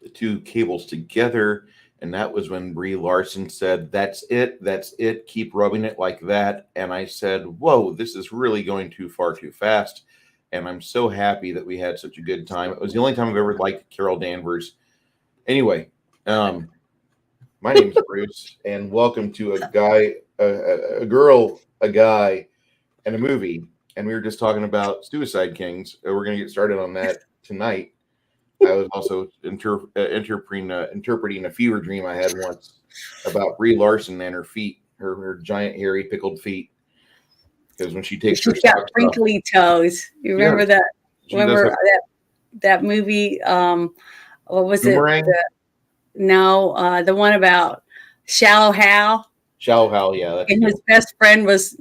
the two cables together. And that was when Brie Larson said, that's it, keep rubbing it like that. And I said, whoa, this is really going too far too fast. And I'm so happy that we had such a good time. It was the only time I've ever liked Carol Danvers. Anyway, my name's Bruce, and welcome to a girl, a guy, and a movie. And we were just talking about Suicide Kings. We're going to get started on that tonight. I was also interpreting a fever dream I had once about Brie Larson and her feet, her giant, hairy, pickled feet. Because when she takes she's got wrinkly toes. You remember that? Remember that movie? What was Boomerang? The one about Shallow Hal. Shallow Hal, yeah. And his best friend was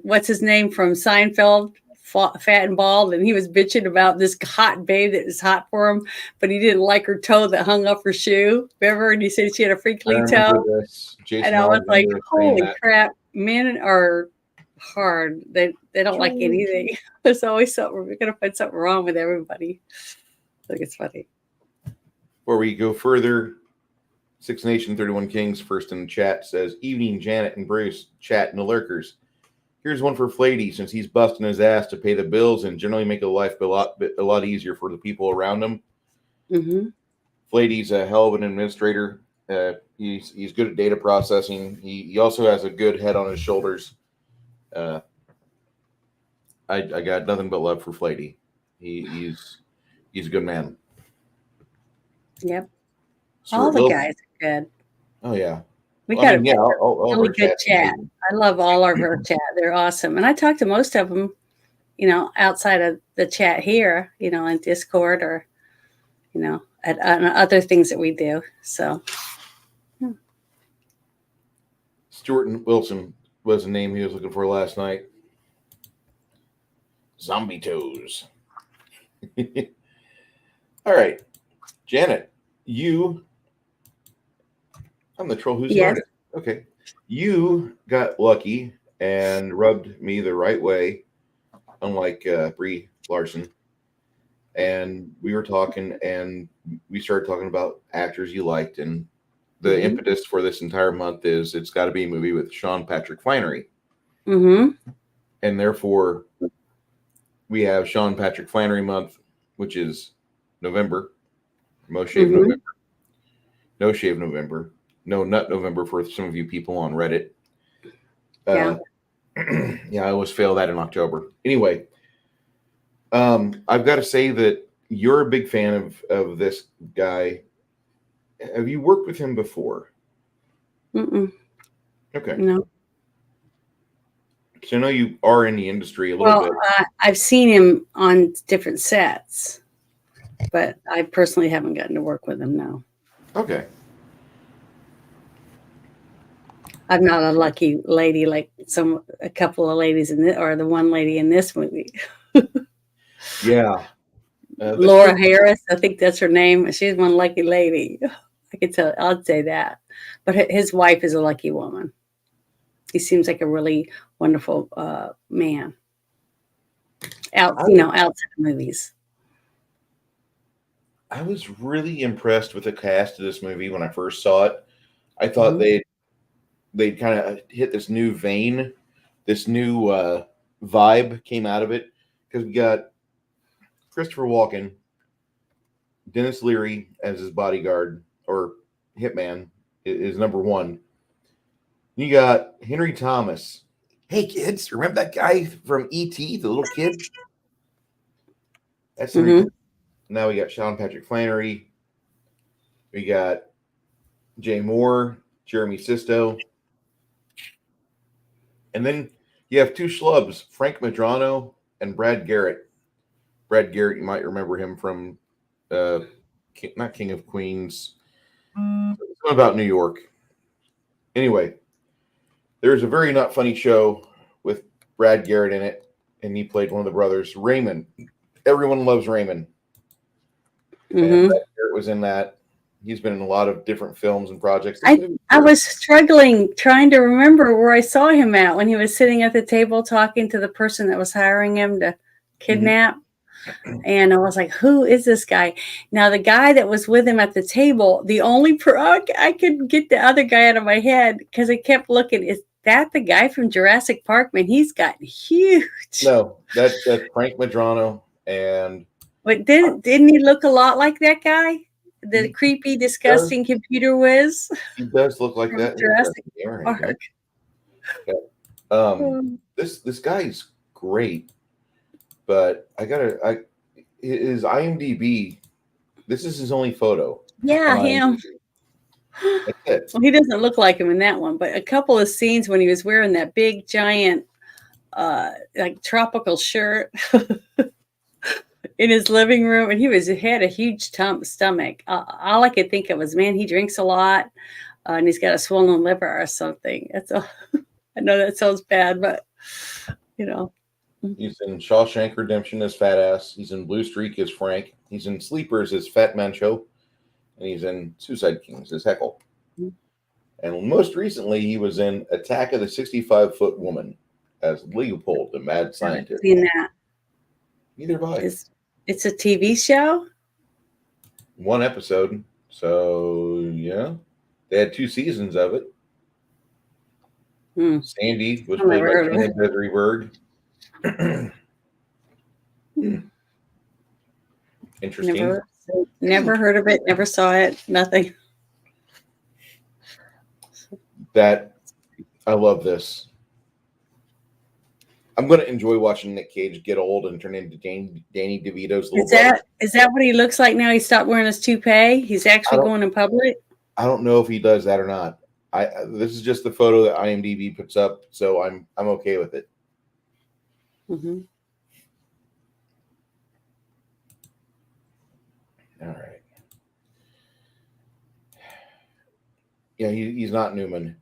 what's his name from Seinfeld? Fat and bald, and he was bitching about this hot babe that was hot for him, but he didn't like her toe that hung up her shoe. Remember? And he said she had a freakly toe. And I was like, holy crap, men are hard. They don't like anything. There's always something. We're gonna find something wrong with everybody. I think it's funny. Before we go further, Six Nation 31 Kings first in the chat says, evening Janet and Bruce, chat and the lurkers. Here's one for Flady, since he's busting his ass to pay the bills and generally make life a lot easier for the people around him. Mm-hmm. Flady's a hell of an administrator. He's good at data processing. He also has a good head on his shoulders. I got nothing but love for Flady. He's a good man. Yep. All the guys are good. Oh yeah. We got a really good chat. I love all of our chat. They're awesome. And I talk to most of them, outside of the chat here, in Discord or, at other things that we do. So. Stuart Wilson was the name he was looking for last night. Zombie toes. All right. Janet, I'm the troll who's smartest. Okay. You got lucky and rubbed me the right way, unlike Brie Larson. And we were talking, and we started talking about actors you liked. And the impetus for this entire month is it's got to be a movie with Sean Patrick Flannery. Mm-hmm. And therefore, we have Sean Patrick Flannery month, which is November. Most Shave November. No Shave November. No Nut November for some of you people on Reddit. Yeah, I always fail that in October. Anyway, I've got to say that you're a big fan of this guy. Have you worked with him before? Mm-mm. Okay. No. So I know you are in the industry a little bit. I've seen him on different sets, but I personally haven't gotten to work with him, no. Okay. I'm not a lucky lady like a couple of ladies or the one lady in this movie. Yeah. Laura Harris, I think that's her name. She's one lucky lady. I can tell. I'll say that. But his wife is a lucky woman. He seems like a really wonderful man. Outside of movies. I was really impressed with the cast of this movie when I first saw it. I thought they'd kind of hit this new vein, this new vibe came out of it, because we got Christopher Walken, Dennis Leary as his bodyguard or hitman is number one. You got Henry Thomas. Hey kids, remember that guy from E.T., the little kid? That's Now we got Sean Patrick Flannery. We got Jay Moore, Jeremy Sisto. And then you have two schlubs, Frank Madrano and Brad Garrett. Brad Garrett, you might remember him from not King of Queens. Something about New York. Anyway, there's a very not funny show with Brad Garrett in it, and he played one of the brothers, Raymond. Everyone loves Raymond. And Brad Garrett was in that. He's been in a lot of different films and projects. I was struggling trying to remember where I saw him at when he was sitting at the table talking to the person that was hiring him to kidnap. And I was like, who is this guy? Now, the guy that was with him at the table, I could get the other guy out of my head because I kept looking. Is that the guy from Jurassic Park? Man, he's gotten huge. No, that's Frank Madrano, and But didn't he look a lot like that guy? The he creepy, does disgusting computer whiz he does look like from that. Jurassic All right, Park. yeah. This guy's great, but his IMDb. This is his only photo Yeah, on him. IMDb. That's it. Well, he doesn't look like him in that one, but a couple of scenes when he was wearing that big, giant, like tropical shirt in his living room, and he had a huge stomach. All I could think of was, man, he drinks a lot, and he's got a swollen liver or something. I know that sounds bad, but you know. He's in Shawshank Redemption as Fat Ass. He's in Blue Streak as Frank. He's in Sleepers as Fat Mancho. And he's in Suicide Kings as Heckle. And most recently, he was in Attack of the 65-Foot Woman as Leopold, the mad scientist. Seen that? Neither have I. It's a TV show? One episode. So, yeah. They had 2 seasons of it. Sandy was played by Tina Desiree Berg. Interesting. Never heard of it. Never saw it. Nothing. I love this. I'm going to enjoy watching Nick Cage get old and turn into Danny DeVito's little brother. Is that what he looks like now? He stopped wearing his toupee. He's actually going in public. I don't know if he does that or not. This is just the photo that IMDb puts up, so I'm okay with it. Mm-hmm. All right. Yeah, he's not Newman.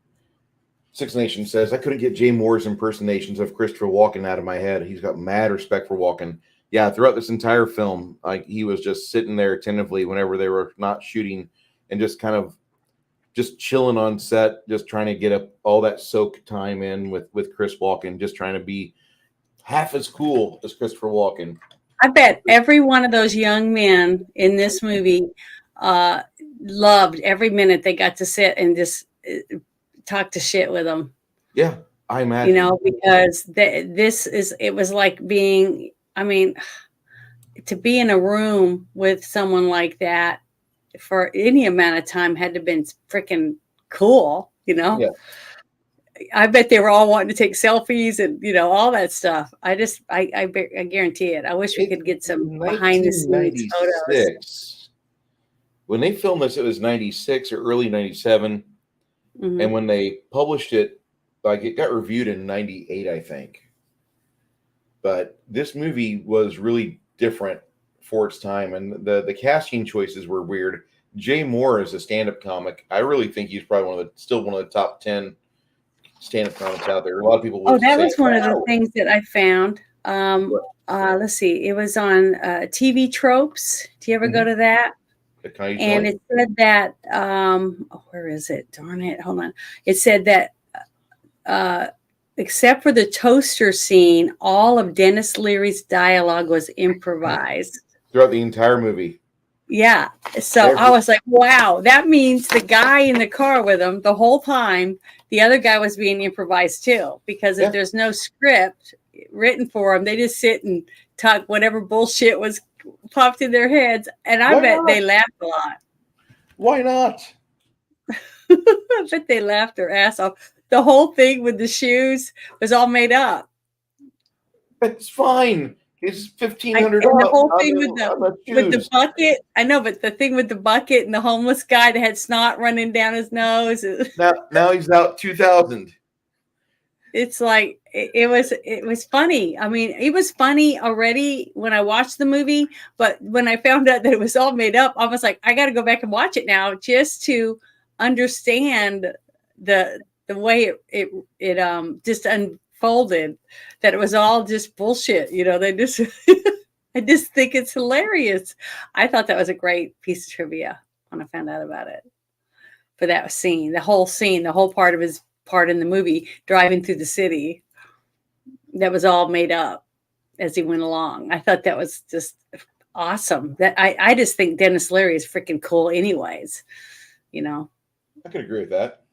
Six Nation says, I couldn't get Jay Moore's impersonations of Christopher Walken out of my head. He's got mad respect for Walken. Yeah, throughout this entire film, like he was just sitting there attentively whenever they were not shooting and just kind of just chilling on set, just trying to get up all that soak time in with Chris Walken, just trying to be half as cool as Christopher Walken. I bet every one of those young men in this movie loved every minute they got to sit and just talk to shit with them. Yeah, I imagine. Because it was like being, to be in a room with someone like that for any amount of time had to have been freaking cool, Yeah. I bet they were all wanting to take selfies and, all that stuff. I guarantee it. I wish we could get some behind the scenes photos. When they filmed this, it was 96 or early 97. Mm-hmm. And when they published it, like it got reviewed in 98, I think. But this movie was really different for its time. And the casting choices were weird. Jay Moore is a stand-up comic. I really think he's probably one of the top 10 stand-up comics out there. A lot of people. That was one of the things that I found. Let's see. It was on TV Tropes. Do you ever go to that? And it said that. Where is it? Darn it! Hold on. It said that except for the toaster scene, all of Dennis Leary's dialogue was improvised throughout the entire movie. Yeah. So I was like, wow, that means the guy in the car with him the whole time, the other guy was being improvised too, because if there's no script written for them, they just sit and talk whatever bullshit was popped in their heads. And I bet they laughed a lot. Why not? I bet they laughed their ass off. The whole thing with the shoes was all made up. It's fine. It's $1,500. The whole thing with the bucket. I know, but the thing with the bucket and the homeless guy that had snot running down his nose. Now he's out $2,000. It's like it was funny. I mean, it was funny already when I watched the movie, but when I found out that it was all made up, I was like, I got to go back and watch it now just to understand the way it just unfolded, that it was all just bullshit. They just I just think it's hilarious. I thought that was a great piece of trivia when I found out about it. For that scene, the whole part of his part in the movie, driving through the city, that was all made up. as he went along. I thought that was just awesome. That I just think Dennis Leary is freaking cool anyways, you know. I could agree with that.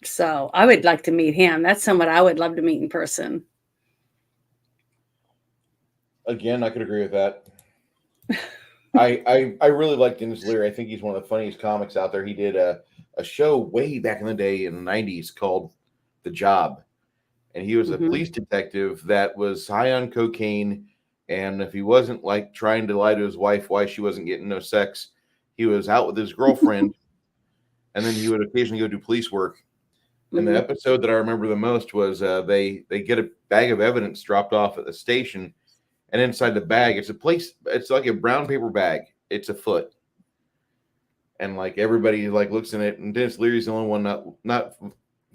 So I would like to meet him. That's someone I would love to meet in person. Again, I could agree with that. I really like Dennis Leary. I think he's one of the funniest comics out there. He did a show way back in the day in the 90s called The Job. And he was a police detective that was high on cocaine. And if he wasn't like trying to lie to his wife why she wasn't getting no sex, he was out with his girlfriend. And then he would occasionally go do police work. And the episode that I remember the most was they get a bag of evidence dropped off at the station. And inside the bag, it's like a brown paper bag. It's a foot. And like everybody like looks in it, and Dennis Leary's the only one not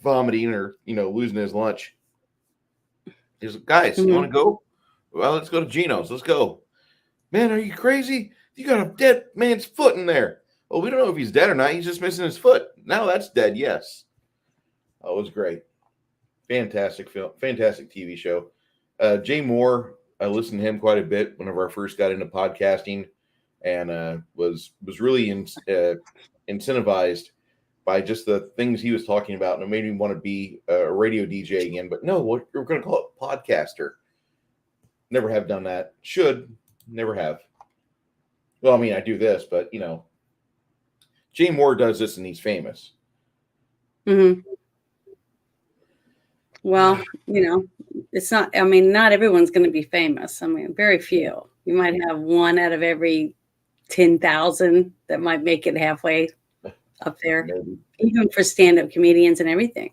vomiting or losing his lunch. He's like, guys, you want to go? Well, let's go to Gino's. Let's go. Man, are you crazy? You got a dead man's foot in there. Well, we don't know if he's dead or not. He's just missing his foot. Now that's dead, yes. Oh, it was great. Fantastic film. Fantastic TV show. Jay Moore, I listened to him quite a bit whenever I first got into podcasting, and was really incentivized by just the things he was talking about, and it made me want to be a radio DJ again. But no, we're going to call it podcaster. Never have done that. Should. Never have. Well, I mean, I do this, but, Jay Moore does this, and he's famous. Well, it's not, I mean, not everyone's going to be famous. I mean, very few. You might have one out of every 10,000 that might make it halfway up there, even for stand-up comedians and everything.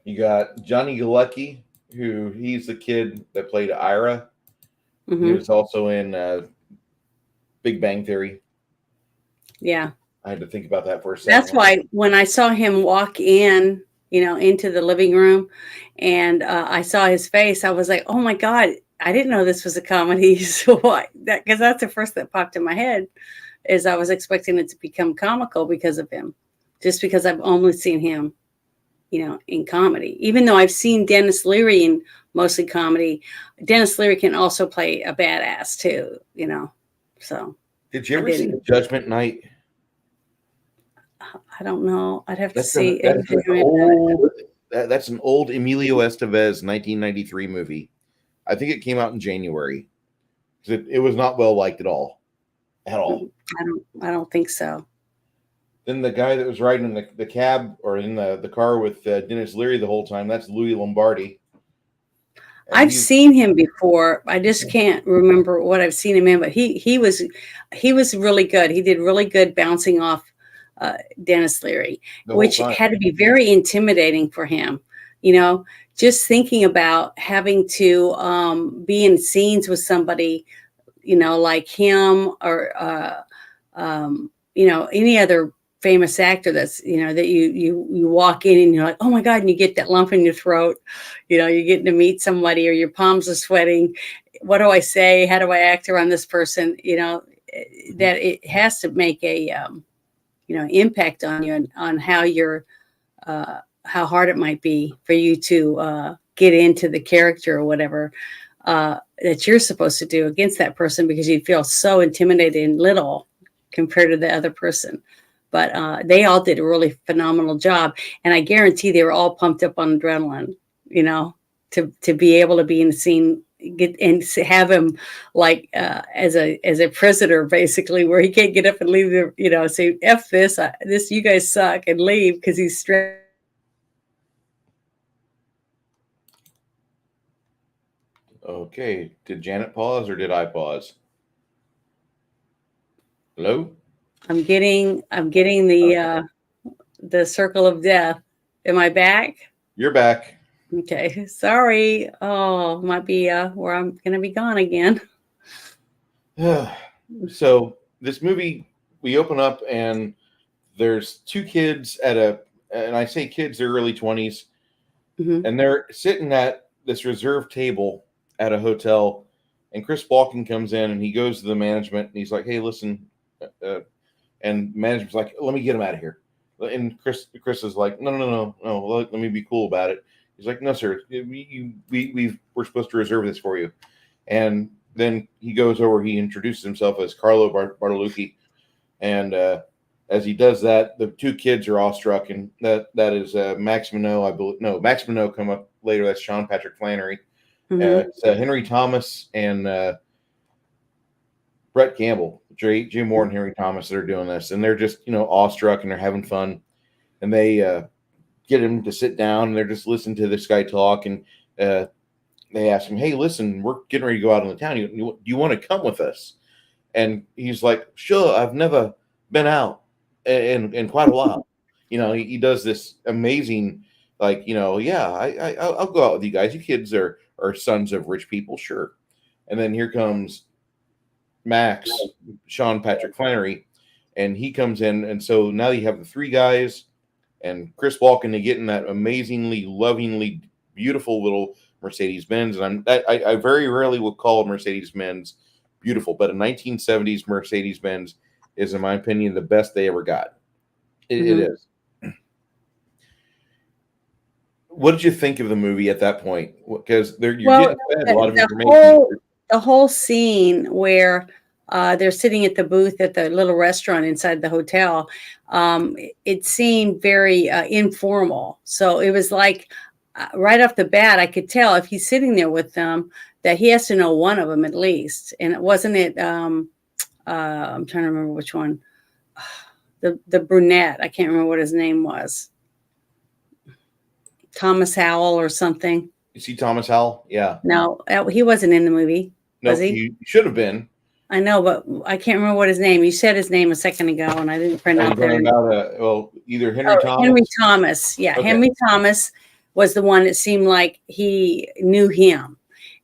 You got Johnny Galecki, he's the kid that played Ira. He was also in Big Bang Theory. Yeah. I had to think about that for a second. That's why when I saw him walk in, into the living room, and I saw his face, I was like, oh my God, I didn't know this was a comedy. So because that's the first that popped in my head, is I was expecting it to become comical because of him, just because I've only seen him, in comedy. Even though I've seen Dennis Leary in mostly comedy, Dennis Leary can also play a badass too, so. Did you ever see Judgment Night? I don't know. I'd have to That's see. That's an old Emilio Estevez 1993 movie. I think it came out in January. It was not well liked at all. At all. I don't think so. Then the guy that was riding in the cab or in the car with Dennis Leary the whole time, that's Louis Lombardi. And I've seen him before. I just can't remember what I've seen him in, but he was really good. He did really good bouncing off Dennis Leary, which had to be very intimidating for him. Just thinking about having to be in scenes with somebody, like him or any other famous actor that's that you walk in and you're like, oh my God, and you get that lump in your throat, you're getting to meet somebody, or your palms are sweating. What do I say? How do I act around this person? That it has to make a impact on you and on how how hard it might be for you to get into the character or whatever that you're supposed to do against that person, because you feel so intimidated and little compared to the other person. But they all did a really phenomenal job. And I guarantee they were all pumped up on adrenaline, to be able to be in the scene, get and have him like as a prisoner, basically, where he can't get up and leave the, say, F this, you guys suck, and leave because he's stressed. Okay. Did Janet pause or did I pause? Hello? I'm getting the circle of death. Am I back? You're back. Okay. Sorry. Oh, might be where I'm gonna be gone again. So this movie, we open up and there's two kids and I say kids, they're early 20s, and they're sitting at this reserved table at a hotel, and Chris Walken comes in and he goes to the management and he's like, hey, listen, and management's like, let me get him out of here. And Chris is like, no, let me be cool about it. He's like, no, sir, we're supposed to reserve this for you. And then he goes over, he introduces himself as Carlo Bartolucci. And as he does that, the two kids are awestruck. And that is Max Minot, I believe. No, Max Minot come up later. That's Sean Patrick Flannery. It's Henry Thomas and Brett Campbell, Jim Moore and Henry Thomas that are doing this. And they're just, awestruck and they're having fun. And they get him to sit down and they're just listening to this guy talk. And they ask him, hey, listen, we're getting ready to go out on the town. Do you want to come with us? And he's like, sure, I've never been out in quite a while. He does this amazing, like, yeah, I'll go out with you guys. You kids are sons of rich people, sure. And then here comes Max, Sean Patrick Flannery, and he comes in. And so now you have the three guys and Chris Walken to get in that amazingly, lovingly, beautiful little Mercedes-Benz. And I very rarely will call Mercedes-Benz beautiful, but a 1970s Mercedes-Benz is, in my opinion, the best they ever got. It is. What did you think of the movie at that point? Because you're getting fed a lot of information. The whole scene where they're sitting at the booth at the little restaurant inside the hotel, it seemed very informal. So it was like right off the bat, I could tell if he's sitting there with them that he has to know one of them at least. And wasn't it? I'm trying to remember which one. The brunette. I can't remember what his name was. Thomas Howell or something. You see Thomas Howell? Yeah. No, he wasn't in the movie. No, was he? He should have been. I know, but I can't remember what his name. You said his name a second ago, and I didn't print out there. Either Henry Thomas. Henry Thomas. Yeah, okay. Henry Thomas was the one that seemed like he knew him,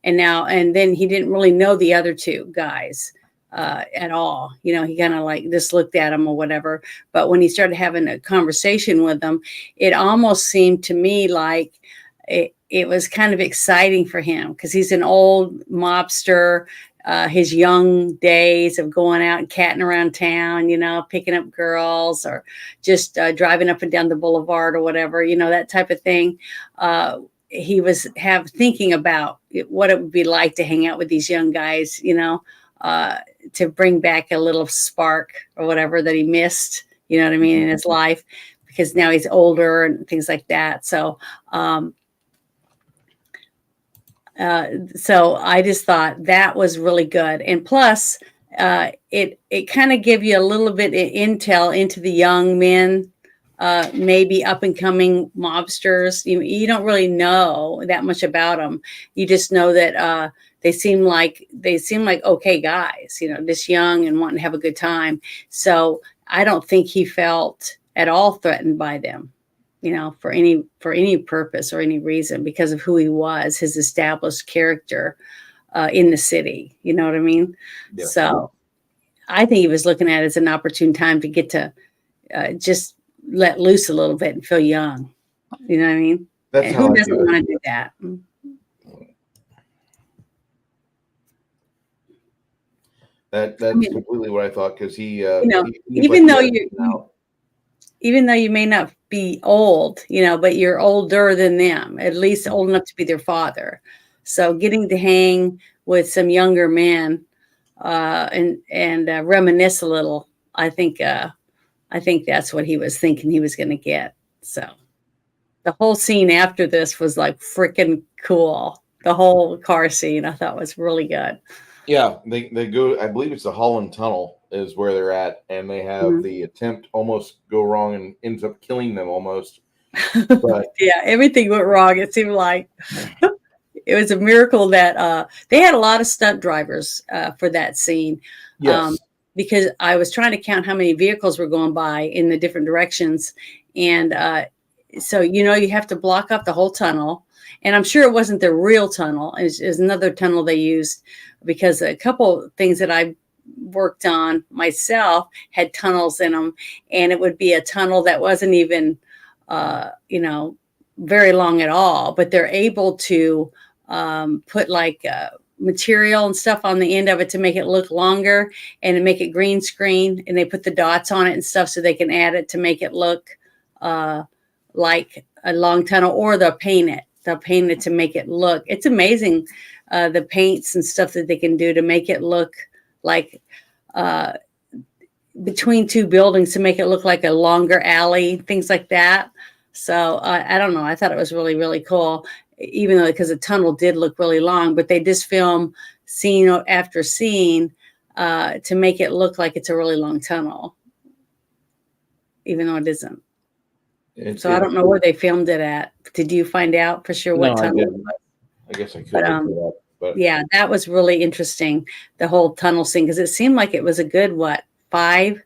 and then he didn't really know the other two guys at all. He kind of like just looked at him or whatever. But when he started having a conversation with them, it almost seemed to me like it was kind of exciting for him because he's an old mobster. His young days of going out and catting around town, picking up girls or just driving up and down the boulevard or whatever, that type of thing. He was thinking about what it would be like to hang out with these young guys, to bring back a little spark or whatever that he missed, in his life, because now he's older and things like that. So I just thought that was really good. And plus, it kind of gave you a little bit of intel into the young men, maybe up and coming mobsters. You don't really know that much about them. You just know that they seem like okay guys, this young and wanting to have a good time. So I don't think he felt at all threatened by them, for any purpose or any reason, because of who he was, his established character in the city. You know what I mean? Yeah. So I think he was looking at it as an opportune time to get to just let loose a little bit and feel young. You know what I mean? That's how who doesn't want to do that? That's completely what I thought, because he even though you may not be old, but you're older than them, at least old enough to be their father. So getting to hang with some younger men and reminisce a little, I think that's what he was thinking he was going to get. So the whole scene after this was like freaking cool. The whole car scene I thought was really good. Yeah, they go, I believe it's the Holland Tunnel is where they're at, and they have the attempt almost go wrong and ends up killing them almost. But yeah, everything went wrong. It seemed like it was a miracle that they had a lot of stunt drivers for that scene. Yes. Because I was trying to count how many vehicles were going by in the different directions. And so, you have to block up the whole tunnel. And I'm sure it wasn't the real tunnel. It was another tunnel they used, because a couple things that I worked on myself had tunnels in them. And it would be a tunnel that wasn't even, very long at all. But they're able to put like material and stuff on the end of it to make it look longer and to make it green screen. And they put the dots on it and stuff so they can add it to make it look like a long tunnel, or they'll paint it. they'll paint it to make it look. It's amazing the paints and stuff that they can do to make it look like between two buildings to make it look like a longer alley, things like that. So I don't know. I thought it was really, really cool, even though because the tunnel did look really long, but they just film scene after scene to make it look like it's a really long tunnel, even though it isn't. So I don't know where they filmed it at. Did you find out for sure what tunnel it was? I guess I could look it up. But yeah, that was really interesting, the whole tunnel scene, because it seemed like it was a good, 5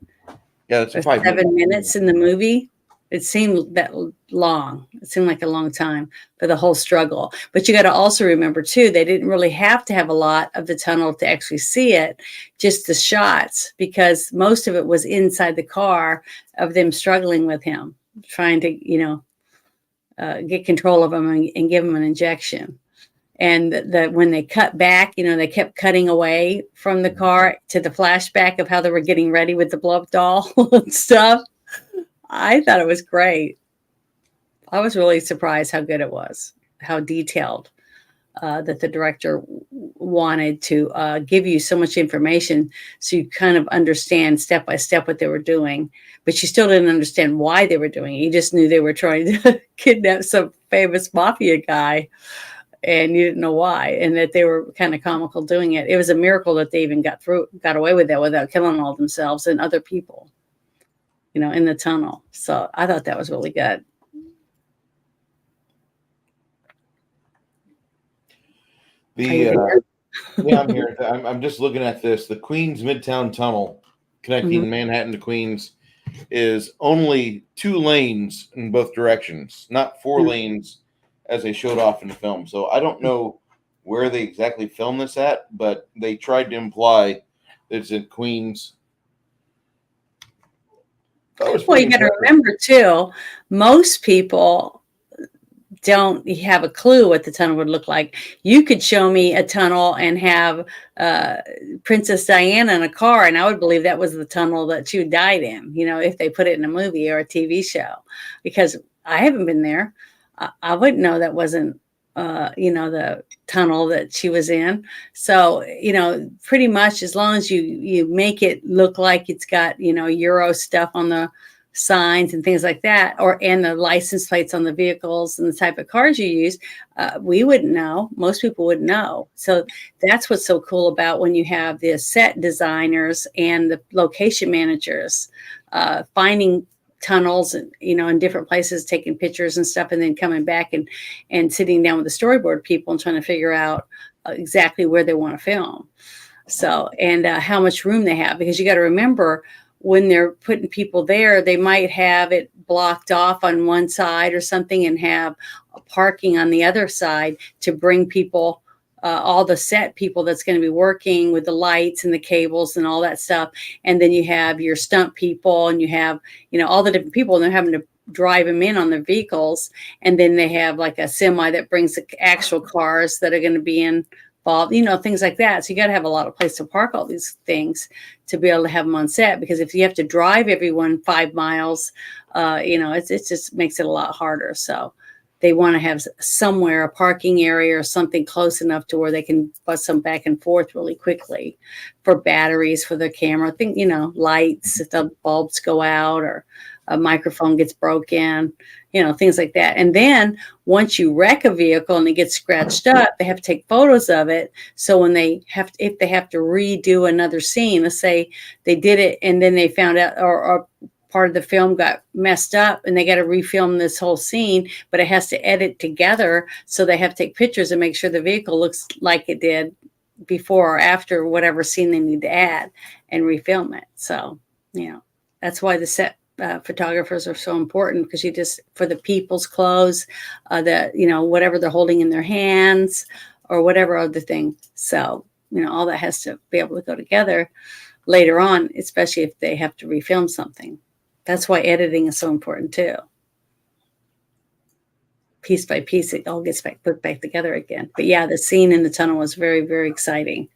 it's or 5 7 minutes in the movie. It seemed that long. It seemed like a long time for the whole struggle. But you got to also remember, too, they didn't really have to have a lot of the tunnel to actually see it, just the shots, because most of it was inside the car of them struggling with him, trying to, get control of him and give him an injection. And when they cut back, they kept cutting away from the car to the flashback of how they were getting ready with the blow-up doll and stuff. I thought it was great. I was really surprised how good it was, how detailed that the director wanted to give you so much information so you kind of understand step by step what they were doing. But you still didn't understand why they were doing it. You just knew they were trying to kidnap some famous mafia guy, and you didn't know why, and that they were kind of comical doing it. It was a miracle that they even got away with that without killing all themselves and other people, in the tunnel. So I thought that was really good. Yeah, I'm here. I'm just looking at this. The Queens Midtown Tunnel connecting Manhattan to Queens is only 2 lanes in both directions, not 4 lanes as they showed off in the film. So I don't know where they exactly filmed this at, but they tried to imply that it's in Queens. Well, you got to remember, too, most people don't have a clue what the tunnel would look like. You could show me a tunnel and have Princess Diana in a car, and I would believe that was the tunnel that she died in, if they put it in a movie or a TV show, because I haven't been there. I wouldn't know that wasn't, the tunnel that she was in. So, pretty much as long as you make it look like it's got, Euro stuff on the signs and things like that, and the license plates on the vehicles and the type of cars you use, we wouldn't know. Most people wouldn't know. So that's what's so cool about when you have the set designers and the location managers finding tunnels and in different places, taking pictures and stuff, and then coming back and sitting down with the storyboard people and trying to figure out exactly where they want to film. So, and how much room they have, because you got to remember, when they're putting people there, they might have it blocked off on one side or something and have parking on the other side to bring people, all the set people that's going to be working with the lights and the cables and all that stuff. And then you have your stunt people, and you have, all the different people, and they're having to drive them in on their vehicles. And then they have like a semi that brings the actual cars that are going to be involved, things like that. So you got to have a lot of place to park all these things to be able to have them on set, because if you have to drive everyone 5 miles, it just makes it a lot harder. So they want to have somewhere, a parking area or something close enough to where they can bus them back and forth really quickly for batteries for their camera. Lights, if the bulbs go out or a microphone gets broken, things like that. And then once you wreck a vehicle and it gets scratched up, they have to take photos of it. So when if they have to redo another scene, let's say they did it and then they found out, or part of the film got messed up and they got to refilm this whole scene, but it has to edit together. So they have to take pictures and make sure the vehicle looks like it did before or after whatever scene they need to add and refilm it. So, that's why the set photographers are so important, because for the people's clothes, whatever they're holding in their hands or whatever other thing. So, all that has to be able to go together later on, especially if they have to refilm something. That's why editing is so important too. Piece by piece, it all gets put back together again. But yeah, the scene in the tunnel was very, very exciting.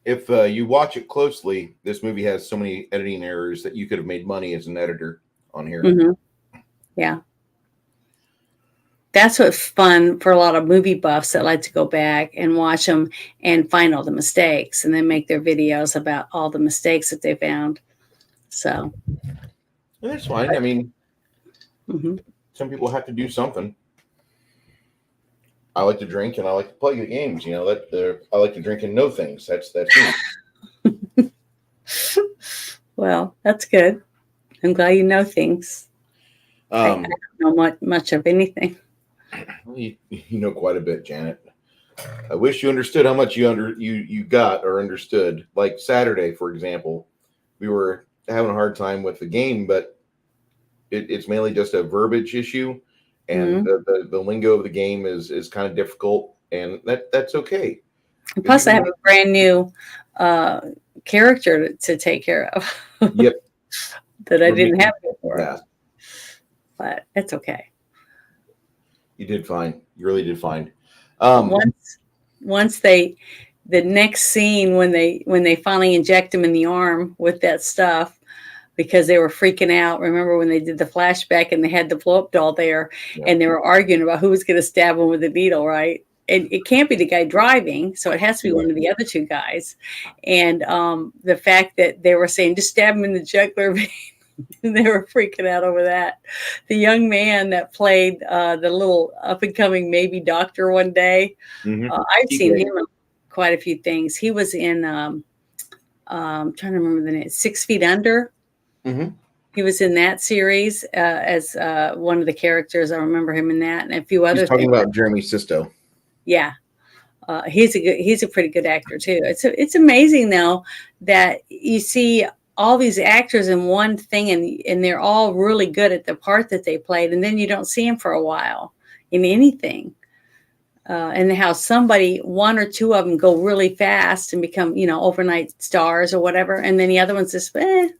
If you watch it closely, this movie has so many editing errors that you could have made money as an editor on here. Mm-hmm. Yeah. that's what's fun for a lot of movie buffs that like to go back and watch them and find all the mistakes and then make their videos about all the mistakes that they found. So that's fine. I mean, mhm. some people have to do something. I like to drink and I like to play the games. You know, I like to drink and know things. That's me. Well, that's good. I'm glad you know things. I don't know much of anything. You know quite a bit, Janet. I wish you understood how much you got or understood. Like Saturday, for example, we were having a hard time with the game, but it's mainly just a verbiage issue, and the lingo of the game is kind of difficult, and that's okay. And plus, I have a brand new character to take care of. Yep. That I didn't have before. Yeah. But it's okay. You did fine. You really did fine. Once the next scene when they finally inject him in the arm with that stuff because they were freaking out. Remember when they did the flashback and they had the blow up doll there and they were arguing about who was going to stab him with a needle, right? And it can't be the guy driving, so it has to be one of the other two guys. And the fact that they were saying just stab him in the jugular vein. They were freaking out over that. The young man that played the little up-and-coming maybe doctor one day, I've seen him in quite a few things. He was in, I'm trying to remember the name, 6 Feet Under. Mm-hmm. He was in that series as one of the characters. I remember him in that and a few other things. Talking about Jeremy Sisto. Yeah. He's a pretty good actor too. It's amazing though that you see all these actors in one thing and they're all really good at the part that they played. And then you don't see them for a while in anything. And how one or two of them go really fast and become, overnight stars or whatever. And then the other ones just, they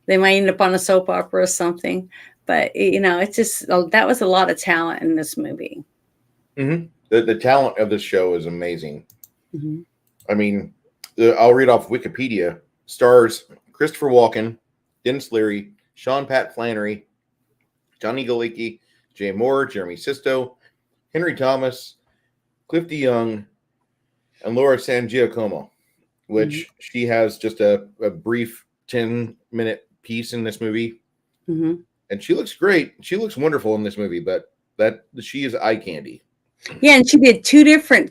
might end up on a soap opera or something. But, it's just, that was a lot of talent in this movie. Mm-hmm. The talent of this show is amazing. Mm-hmm. I mean, I'll read off Wikipedia. Stars Christopher Walken, Dennis Leary, Sean Pat Flannery, Johnny Galecki, Jay Moore, Jeremy Sisto, Henry Thomas, Cliff DeYoung, and Laura San Giacomo, which she has just a brief 10-minute piece in this movie. Mm-hmm. And she looks great. She looks wonderful in this movie, but she is eye candy. Yeah, and she did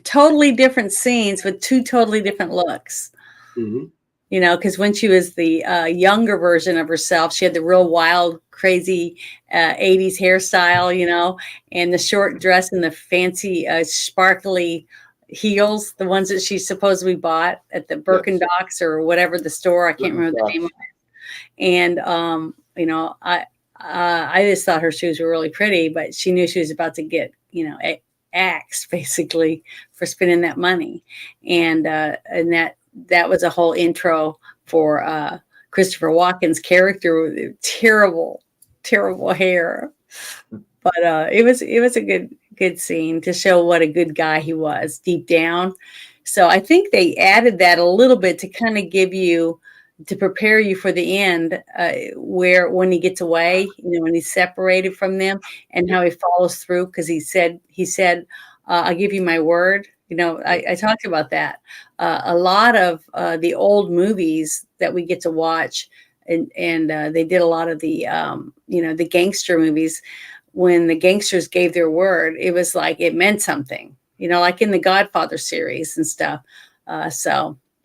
totally different scenes with two totally different looks. Mm-hmm. Because when she was the younger version of herself, she had the real wild, crazy 80s hairstyle, and the short dress and the fancy, sparkly heels, the ones that she supposedly bought at the Birkenstocks or whatever the store. I can't remember the name of it. And, I just thought her shoes were really pretty, but she knew she was about to get, axed basically for spending that money. And that was a whole intro for Christopher Walken's character with terrible, terrible hair. But it was a good scene to show what a good guy he was deep down. So I think they added that a little bit to kind of to prepare you for the end, when he gets away, when he's separated from them, and how he follows through because he said, "I'll give you my word." I talked about that. A lot of the old movies that we get to watch, and they did a lot of the, the gangster movies. When the gangsters gave their word, it was like it meant something, like in the Godfather series and stuff.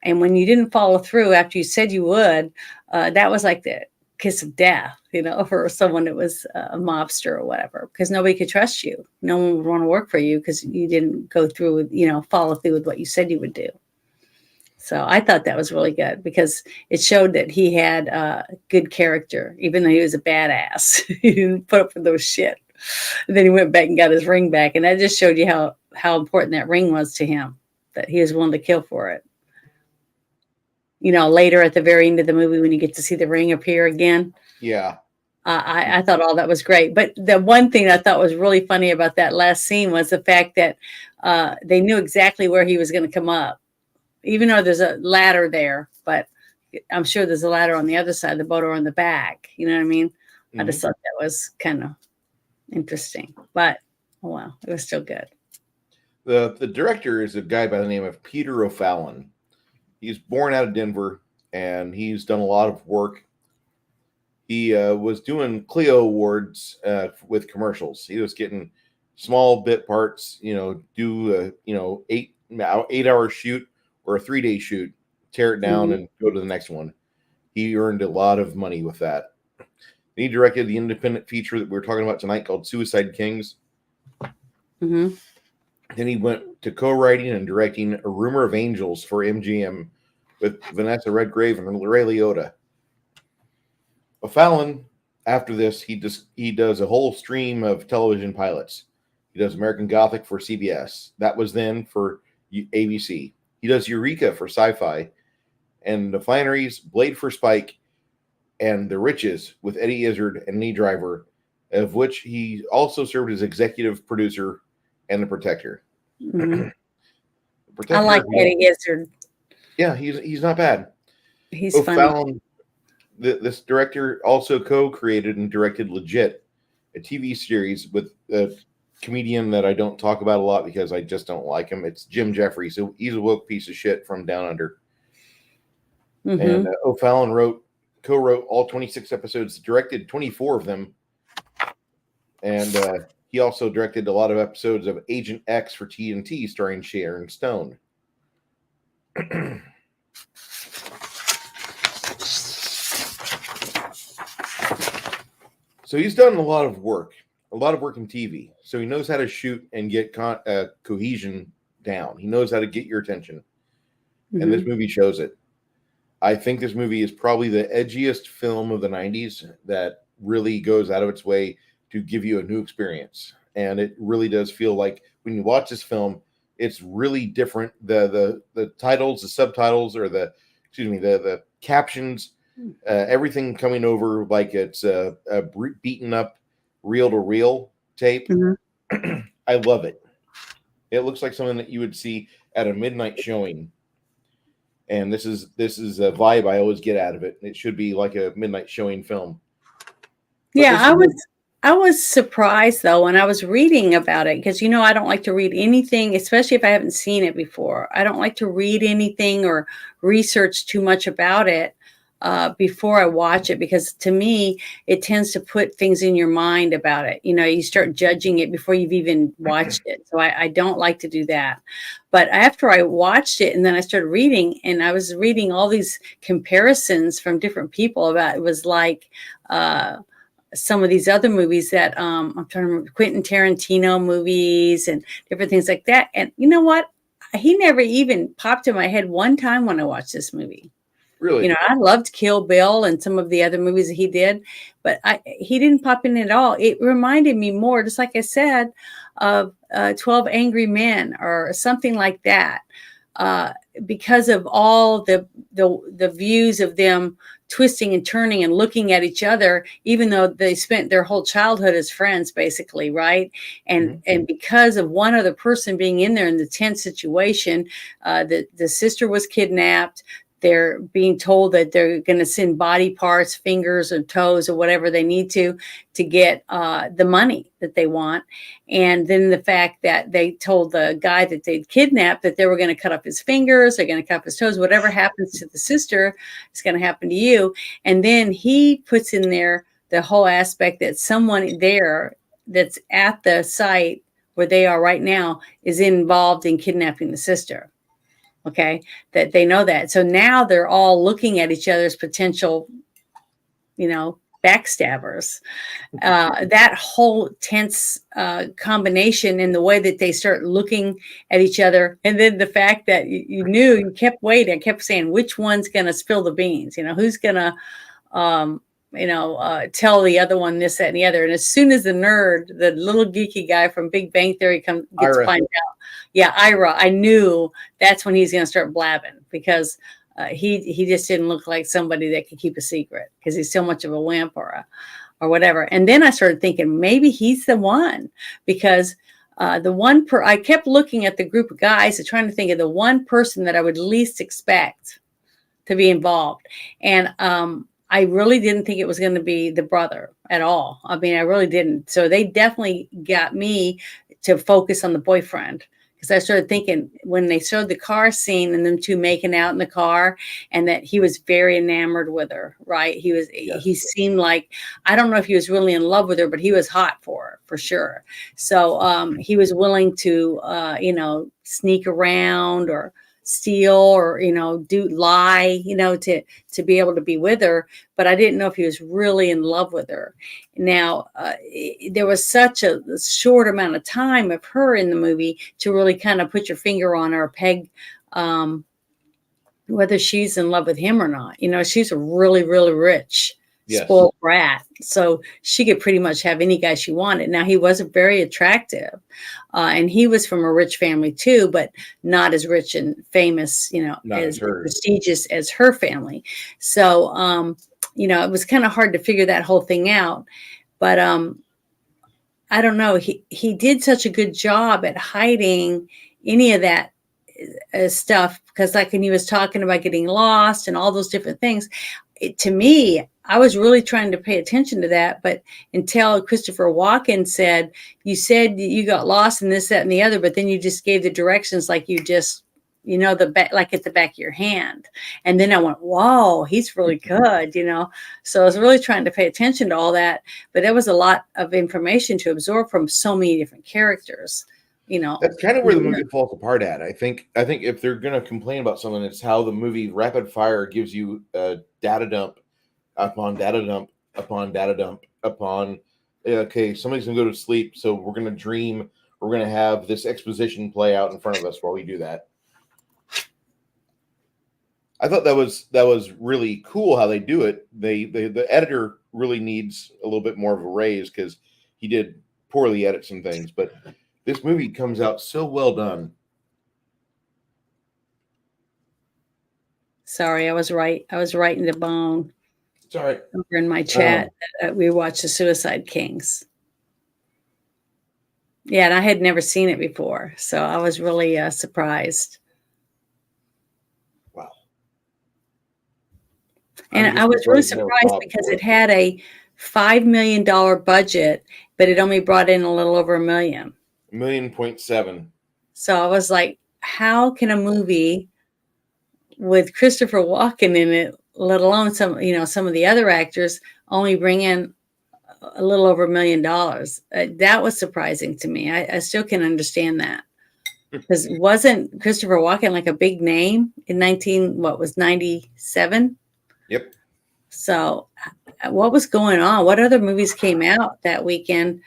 And when you didn't follow through after you said you would, that was like the kiss of death, for someone that was a mobster or whatever, because nobody could trust you. No one would want to work for you because you didn't go through with, follow through with what you said you would do. So I thought that was really good because it showed that he had good character, even though he was a badass. He didn't put up with those shit. And then he went back and got his ring back. And that just showed you how important that ring was to him, that he was willing to kill for it. Later at the very end of the movie when you get to see the ring appear again. Yeah. I thought all that was great. But the one thing I thought was really funny about that last scene was the fact that they knew exactly where he was going to come up, even though there's a ladder there. But I'm sure there's a ladder on the other side of the boat or on the back. You know what I mean? Mm-hmm. I just thought that was kind of Interesting. But, oh, well, it was still good. The director is a guy by the name of Peter O'Fallon. He's born out of Denver, and he's done a lot of work. He was doing Clio Awards with commercials. He was getting small bit parts, do a 8 hour shoot or a 3-day shoot, tear it down and go to the next one. He earned a lot of money with that. He directed the independent feature that we're talking about tonight called Suicide Kings. Mm-hmm. Then he went to co-writing and directing A Rumor of Angels for MGM with Vanessa Redgrave and Ray Liotta. O'Fallon, after this, he does a whole stream of television pilots. He does American Gothic for CBS. That was then for ABC. He does Eureka for Sci-Fi, and the Flannerys, Blade for Spike, and The Riches with Eddie Izzard and Lee Driver, of which he also served as executive producer and The Protector. Mm-hmm. I like Eddie Izzard. Yeah, he's not bad. He's O'Fallon, this director also co-created and directed Legit, a TV series with a comedian that I don't talk about a lot because I just don't like him. It's Jim Jeffries. So he's a woke piece of shit from down under. Mm-hmm. And O'Fallon co-wrote all 26 episodes, directed 24 of them, and he also directed a lot of episodes of Agent X for TNT starring Sharon Stone. So he's done a lot of work in TV. So he knows how to shoot and get cohesion down. He knows how to get your attention. Mm-hmm. And this movie shows it. I think this movie is probably the edgiest film of the 90s that really goes out of its way to give you a new experience. And it really does feel like when you watch this film, it's really different. The titles, the subtitles, or the captions, everything coming over like it's a beaten up reel-to-reel tape. Mm-hmm. I love it. It looks like something that you would see at a midnight showing. And this is a vibe I always get out of it. It should be like a midnight showing film. But yeah, I was surprised though when I was reading about it because I don't like to read anything, especially if I haven't seen it before. I don't like to read anything or research too much about it before I watch it, because to me it tends to put things in your mind about it. You start judging it before you've even watched it. So I don't like to do that. But after I watched it and then I started reading, and I was reading all these comparisons from different people about it was like some of these other movies that I'm trying to remember, Quentin Tarantino movies and different things like that. And you know what? He never even popped in my head one time when I watched this movie. Really? I loved Kill Bill and some of the other movies that he did, but he didn't pop in at all. It reminded me more, just like I said, of 12 Angry Men or something like that, because of all the views of them twisting and turning and looking at each other, even though they spent their whole childhood as friends, basically, right? And because of one other person being in there in the tense situation, the sister was kidnapped. They're being told that they're going to send body parts, fingers or toes or whatever they need to get the money that they want. And then the fact that they told the guy that they'd kidnapped that they were going to cut off his fingers, they're going to cut off his toes, whatever happens to the sister is going to happen to you. And then he puts in there the whole aspect that someone there that's at the site where they are right now is involved in kidnapping the sister. Okay, that they know that. So now they're all looking at each other as potential, backstabbers. That whole tense combination in the way that they start looking at each other. And then the fact that you kept waiting, kept saying, which one's going to spill the beans? Who's going to, tell the other one this, that, and the other. And as soon as the nerd, the little geeky guy from Big Bang Theory gets to find out, Ira, I knew that's when he's going to start blabbing, because he just didn't look like somebody that could keep a secret because he's so much of a wimp or whatever. And then I started thinking maybe he's the one, because I kept looking at the group of guys and trying to think of the one person that I would least expect to be involved. And I really didn't think it was going to be the brother at all. I mean, I really didn't. So they definitely got me to focus on the boyfriend, because I started thinking when they showed the car scene and them two making out in the car, and that he was very enamored with her, right? He seemed like, I don't know if he was really in love with her, but he was hot for her for sure. So he was willing to, sneak around or steal or, lie, to be able to be with her. But I didn't know if he was really in love with her. Now, there was such a short amount of time of her in the movie to really kind of put your finger on her, peg whether she's in love with him or not. She's a really, really rich, spoiled brat. So she could pretty much have any guy she wanted. Now, he wasn't very attractive. And he was from a rich family too, but not as rich and famous, as prestigious as her family. So, it was kind of hard to figure that whole thing out. But I don't know. He did such a good job at hiding any of that stuff, because like when he was talking about getting lost and all those different things, to me, I was really trying to pay attention to that. But until Christopher Walken said you got lost in this, that, and the other, but then you just gave the directions like you just, like at the back of your hand. And then I went, whoa, he's really good, So I was really trying to pay attention to all that. But there was a lot of information to absorb from so many different characters. That's kind of where the movie falls apart at. I think if they're going to complain about something, it's how the movie rapid fire gives you data dump upon data dump upon data dump upon, okay, somebody's going to go to sleep, so we're going to dream. We're going to have this exposition play out in front of us while we do that. I thought that was really cool how they do it. The editor really needs a little bit more of a raise because he did poorly edit some things, but this movie comes out so well done. Sorry, I was right in the bone. It's all right. Over in my chat, we watched The Suicide Kings. Yeah, and I had never seen it before, so I was really surprised. Wow. And I was really surprised because it had a $5 million budget, but it only brought in a little over $1 million. $1.7 million. So I was like, how can a movie with Christopher Walken in it, let alone some of the other actors, only bring in a little over $1 million? That was surprising to me. I still can understand that, because wasn't Christopher Walken like a big name in 97? Yep. So what was going on? What other movies came out that weekend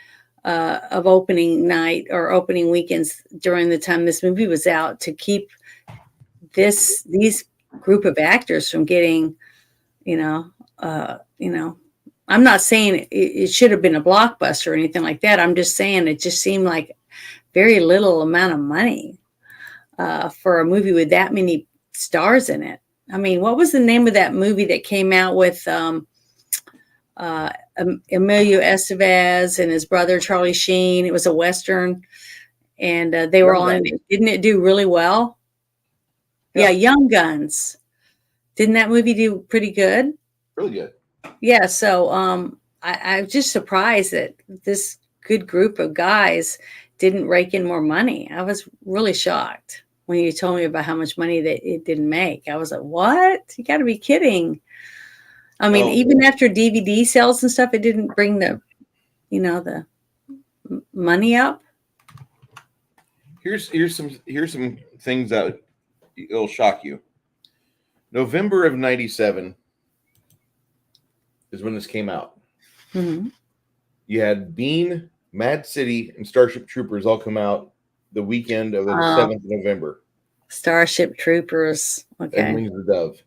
of opening night or opening weekends during the time this movie was out to keep these group of actors from getting, I'm not saying it should have been a blockbuster or anything like that. I'm just saying it just seemed like very little amount of money for a movie with that many stars in it. I mean, what was the name of that movie that came out with Emilio Estevez and his brother Charlie Sheen? It was a Western, and they were on it. Didn't it do really well? Yeah, Young Guns. Didn't that movie do pretty good? Really good. Yeah, so I'm just surprised that this good group of guys didn't rake in more money. I was really shocked when you told me about how much money that it didn't make. I was like, what? You got to be kidding. I mean, even after DVD sales and stuff, it didn't bring the money up. Here's some things that it'll shock you. November of 97 is when this came out. Mm-hmm. You had Bean, Mad City, and Starship Troopers all come out the weekend of the 7th of November. Starship Troopers. Okay. And Wings of the Dove.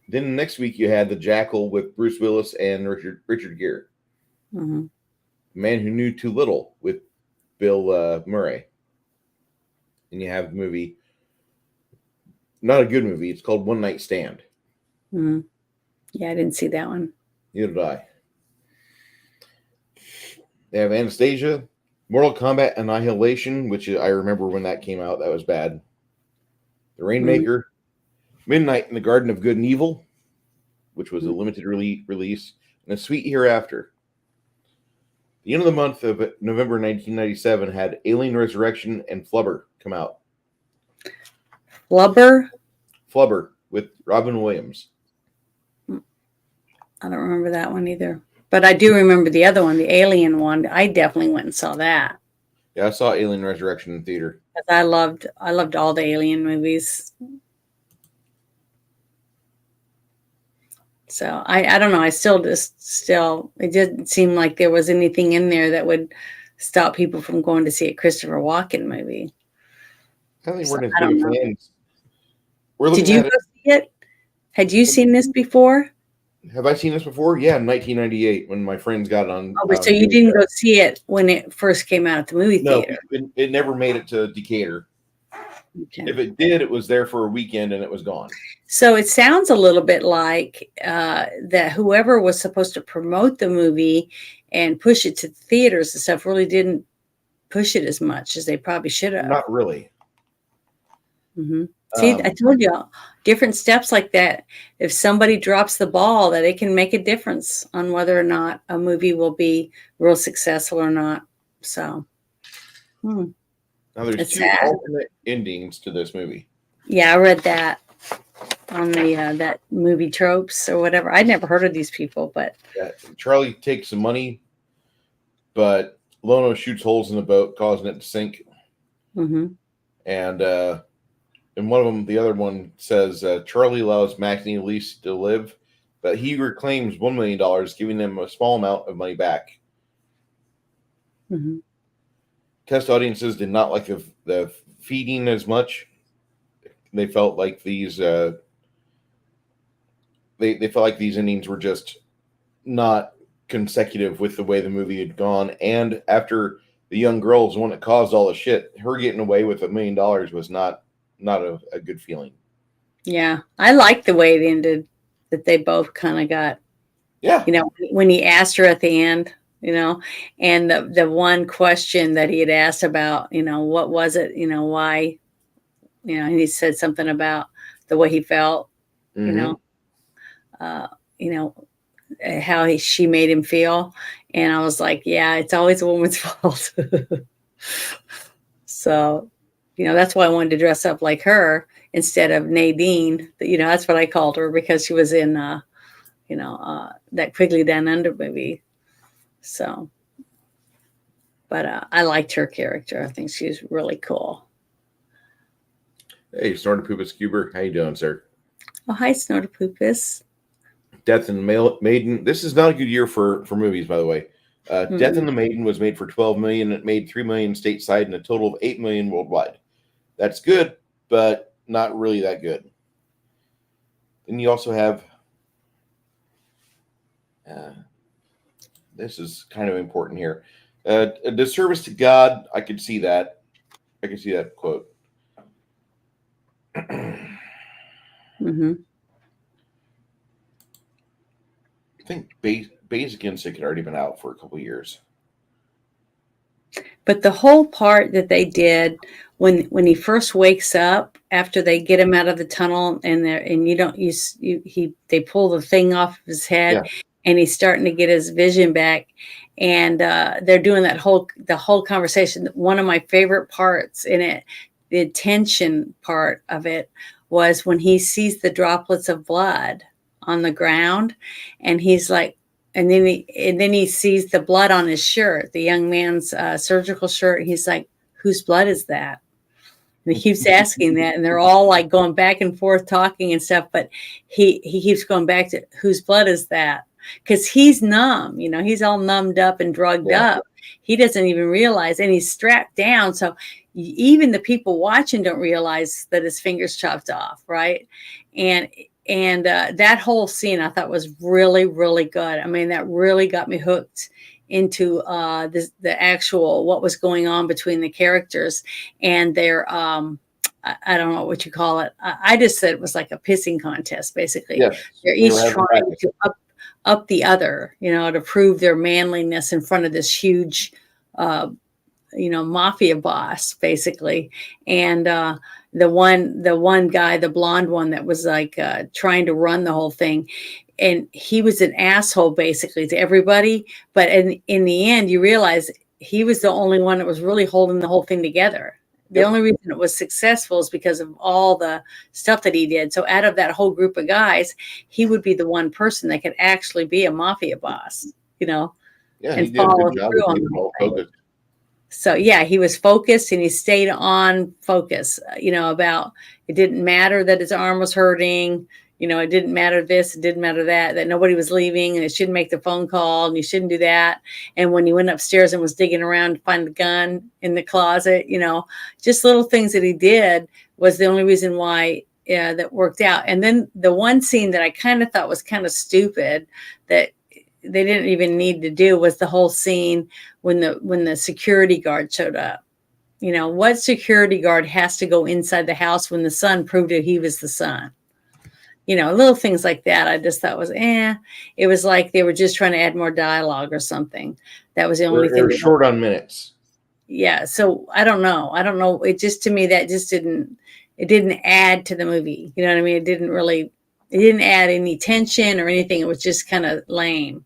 Then next week you had The Jackal with Bruce Willis and Richard Gere. Mm-hmm. Man Who Knew Too Little with Bill Murray. And you have the movie, not a good movie. It's called One Night Stand. Mm-hmm. Yeah, I didn't see that one. Neither did I. They have Anastasia, Mortal Kombat Annihilation, which I remember when that came out. That was bad. The Rainmaker, Midnight in the Garden of Good and Evil, which was a limited release, and A Sweet Hereafter. The end of the month of November 1997 had Alien Resurrection and Flubber come out. Flubber with Robin Williams. I don't remember that one either. But I do remember the other one, the Alien one. I definitely went and saw that. Yeah, I saw Alien Resurrection in theater. I loved all the Alien movies. So I don't know. I still it didn't seem like there was anything in there that would stop people from going to see a Christopher Walken movie. I think we're as big fans. Did you go see it? Had you seen this before? Have I seen this before? Yeah, in 1998 when my friends got it on. Oh, so you didn't go see it when it first came out at the movie theater? No, it never made it to Decatur. Okay. If it did, it was there for a weekend and it was gone. So it sounds a little bit like that whoever was supposed to promote the movie and push it to theaters and stuff really didn't push it as much as they probably should have. Not really. Mm-hmm. See, I told you, different steps like that. If somebody drops the ball, that it can make a difference on whether or not a movie will be real successful or not. So, now there's two alternate endings to this movie. Yeah, I read that on the that movie tropes or whatever. I'd never heard of these people, but Charlie takes some money, but Lono shoots holes in the boat, causing it to sink. Mm-hmm. And one of them, the other one says, Charlie allows Maxine and Elise to live, but he reclaims $1 million, giving them a small amount of money back. Mm-hmm. Test audiences did not like the feeding as much. They felt like these they felt like these endings were just not consecutive with the way the movie had gone. And after the young girl is the one that caused all the shit, her getting away with $1 million was not a good feeling. Yeah, I liked the way it ended, that they both kind of got, when he asked her at the end, and the one question that he had asked about, what was it, why, and he said something about the way he felt, mm-hmm. How she made him feel. And I was like, yeah, it's always a woman's fault. So, that's why I wanted to dress up like her instead of Nadine. That's what I called her because she was in, that Quigley Down Under movie. So, but I liked her character. I think she's really cool. Hey, Snortopoopas Cuber. How you doing, sir? Oh, hi, Snortopoopas. Death and the Maiden. This is not a good year for movies, by the way. Death and the Maiden was made for $12 million. It made $3 million stateside and a total of $8 million worldwide. That's good, but not really that good. Then you also have this is kind of important here. A disservice to God. I could see that. I can see that quote. Mm-hmm. I think Basic Instinct had already been out for a couple of years. But the whole part that they did when he first wakes up after they get him out of the tunnel and they pull the thing off of his head and he's starting to get his vision back, and they're doing the whole conversation. One of my favorite parts in it, the tension part of it, was when he sees the droplets of blood on the ground, and he's like, and then he sees the blood on his shirt, the young man's surgical shirt. He's like, whose blood is that? And he keeps asking that, and they're all like going back and forth talking and stuff. But he keeps going back to, whose blood is that? Because he's numb, he's all numbed up and drugged up. He doesn't even realize, and he's strapped down. So even the people watching don't realize that his finger's chopped off, right? And that whole scene I thought was really, really good. I mean, that really got me hooked into the actual what was going on between the characters and their I don't know what you call it. I just said it was like a pissing contest, basically. Yes. They're each trying to up the other, to prove their manliness in front of this huge mafia boss basically. And the one guy, the blonde one that was like trying to run the whole thing, and he was an asshole basically to everybody. But in the end, you realize he was the only one that was really holding the whole thing together. The Yep. only reason it was successful is because of all the stuff that he did. So out of that whole group of guys, he would be the one person that could actually be a mafia boss, Yeah, he and did a follow good job through of on being the whole all thing. focused. So yeah, he was focused and he stayed on focus, about it didn't matter that his arm was hurting. It didn't matter this, it didn't matter that nobody was leaving and it shouldn't make the phone call and you shouldn't do that. And when he went upstairs and was digging around to find the gun in the closet, just little things that he did was the only reason why that worked out. And then the one scene that I kind of thought was kind of stupid that they didn't even need to do was the whole scene when the security guard showed up. What security guard has to go inside the house when the son proved that he was the son? Little things like that. I just thought was, it was like they were just trying to add more dialogue or something. That was the only thing. They're short on minutes. Yeah. So I don't know. It just, to me, that just didn't add to the movie. You know what I mean? It didn't add any tension or anything. It was just kind of lame.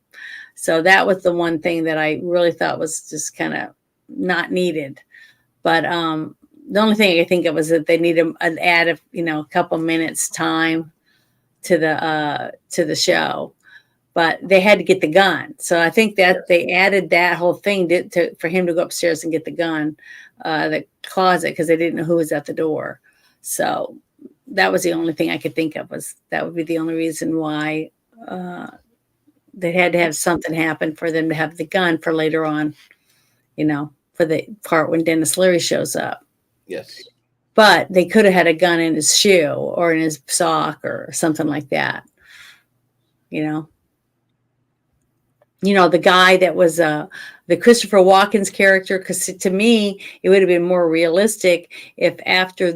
So that was the one thing that I really thought was just kind of not needed. But the only thing I could think of was that they need an add of, a couple minutes time to the show, but they had to get the gun. So I think that they added that whole thing for him to go upstairs and get the gun, the closet, because they didn't know who was at the door. So that was the only thing I could think of, was that would be the only reason why they had to have something happen for them to have the gun for later on, for the part when Dennis Leary shows up. Yes. But they could have had a gun in his shoe or in his sock or something like that. The guy that was the Christopher Walken's character, because to me, it would have been more realistic if after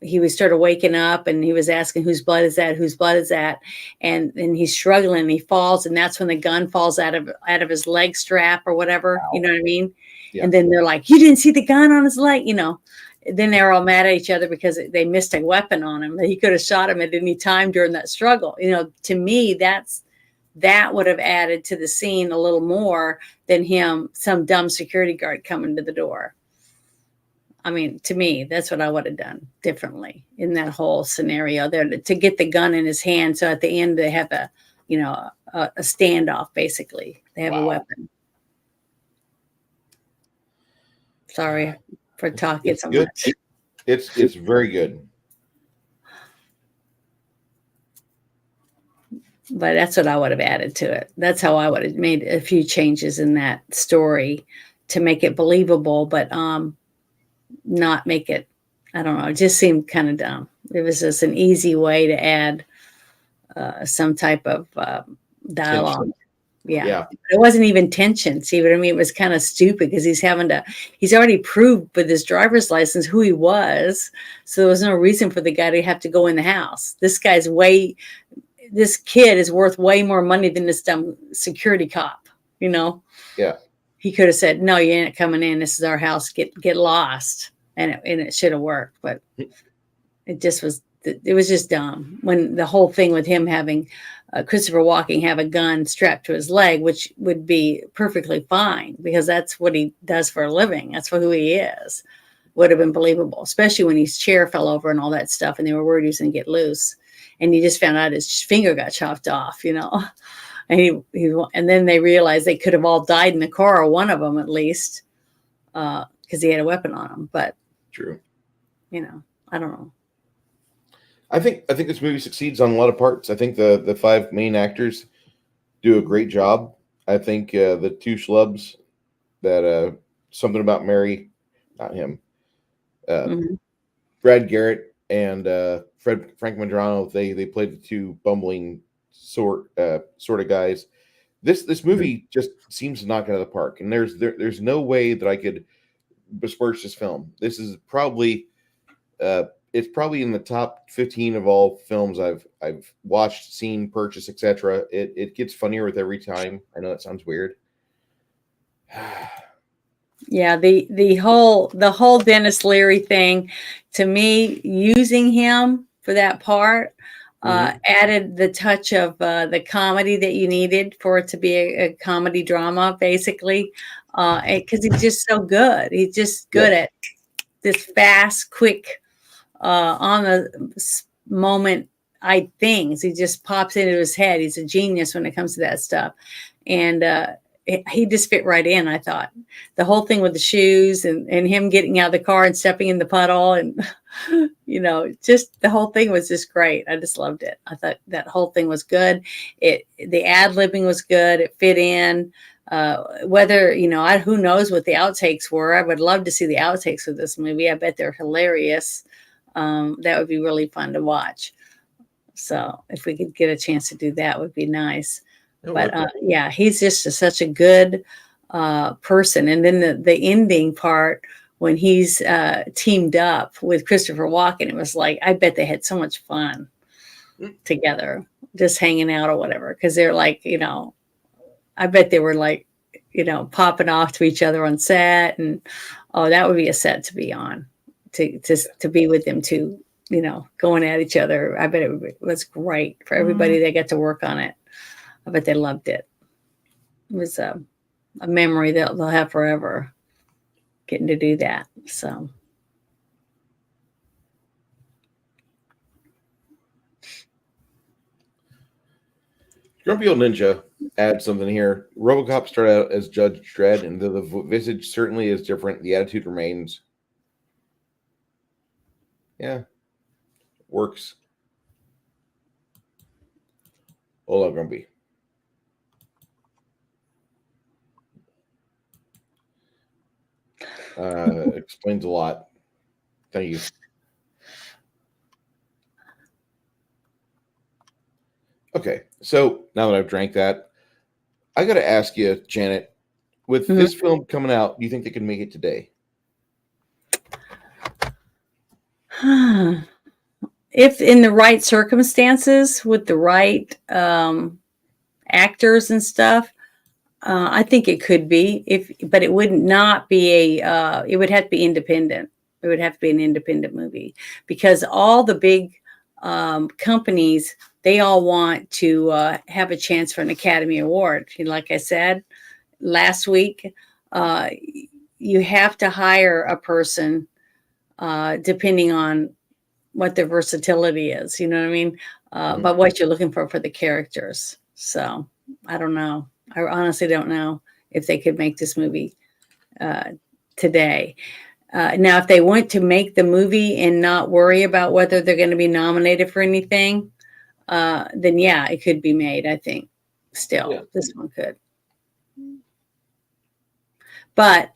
he started waking up and he was asking, whose blood is that? Whose blood is that? And he's struggling and he falls, and that's when the gun falls out of his leg strap or whatever. Wow. You know what I mean? Yeah. And then they're like, you didn't see the gun on his leg, Then they're all mad at each other because they missed a weapon on him, that he could have shot him at any time during that struggle. To me, that would have added to the scene a little more than some dumb security guard coming to the door. I mean, to me, that's what I would have done differently in that whole scenario there, to get the gun in his hand. So at the end, they have a standoff, basically. They have a weapon. Sorry for talking so much. It's very good. But that's what I would have added to it. That's how I would have made a few changes in that story to make it believable, but not make it, I don't know, it just seemed kind of dumb. It was just an easy way to add some type of dialogue. Tension. Yeah. It wasn't even tension. See what I mean? It was kind of stupid because he's already proved with his driver's license who he was. So there was no reason for the guy to have to go in the house. This kid is worth way more money than this dumb security cop, Yeah. He could have said, no, you ain't coming in. This is our house. Get lost. And it should have worked, but it was just dumb. When the whole thing with him having Christopher Walken have a gun strapped to his leg, which would be perfectly fine because that's what he does for a living. That's who he is. Would have been believable, especially when his chair fell over and all that stuff. And they were worried he was going to get loose. And you just found out his finger got chopped off, and and then they realized they could have all died in the car, or one of them at least, because he had a weapon on him. But true, I don't know. I think this movie succeeds on a lot of parts. I think the five main actors do a great job. I think the two schlubs that something about Mary, not him, Brad Garrett and Frank Madrano, they played the two bumbling sort of guys. This movie just seems to knock it out of the park, and there's no way that I could besmirch this film. This is probably it's probably in the top 15 of all films I've watched, seen, purchased, etc. It gets funnier with every time. I know that sounds weird. Yeah, the whole Dennis Leary thing, to me, using him for that part Hmm. added the touch of the comedy that you needed for it to be a comedy drama, basically, because he's just so good. He's just good Yes. at this fast, quick, on the moment things. He just pops into his head. He's a genius when it comes to that stuff, and he just fit right in. I thought the whole thing with the shoes and him getting out of the car and stepping in the puddle and just the whole thing was just great. I just loved it. I thought that whole thing was good. The ad libbing was good. It fit in. Whether who knows what the outtakes were. I would love to see the outtakes of this movie. I bet they're hilarious. That would be really fun to watch. So if we could get a chance to do that, would be nice. It But would. yeah, he's just such a good person. And then the ending part when he's teamed up with Christopher Walken, it was like, I bet they had so much fun together, just hanging out or whatever. Because they're like, I bet they were like, popping off to each other on set, and oh, that would be a set to be on, to be with them too, going at each other. I bet it was great for everybody that got to work on it. I bet they loved it. It was a memory that they'll have forever, getting to do that. So. Grumpy Old Ninja adds something here. RoboCop started out as Judge Dredd, and the visage certainly is different. The attitude remains. Yeah, works. Hola, Grumpy. Explains a lot. Thank you. Okay, so now that I've drank that, I got to ask you, Janet, with Mhm. this film coming out, do you think they can make it today? If in the right circumstances with the right actors and stuff, I think it could be. But it would not be a. It would have to be independent. It would have to be an independent movie because all the big companies, they all want to have a chance for an Academy Award. Like I said last week, uh, you have to hire a person depending on what their versatility is. You know what I mean? Mhm. But what you're looking for the characters. So I don't know. I honestly don't know if they could make this movie uh, today. Now, if they want to make the movie and not worry about whether they're going to be nominated for anything, then yeah, it could be made. I think Yeah. still this one could, but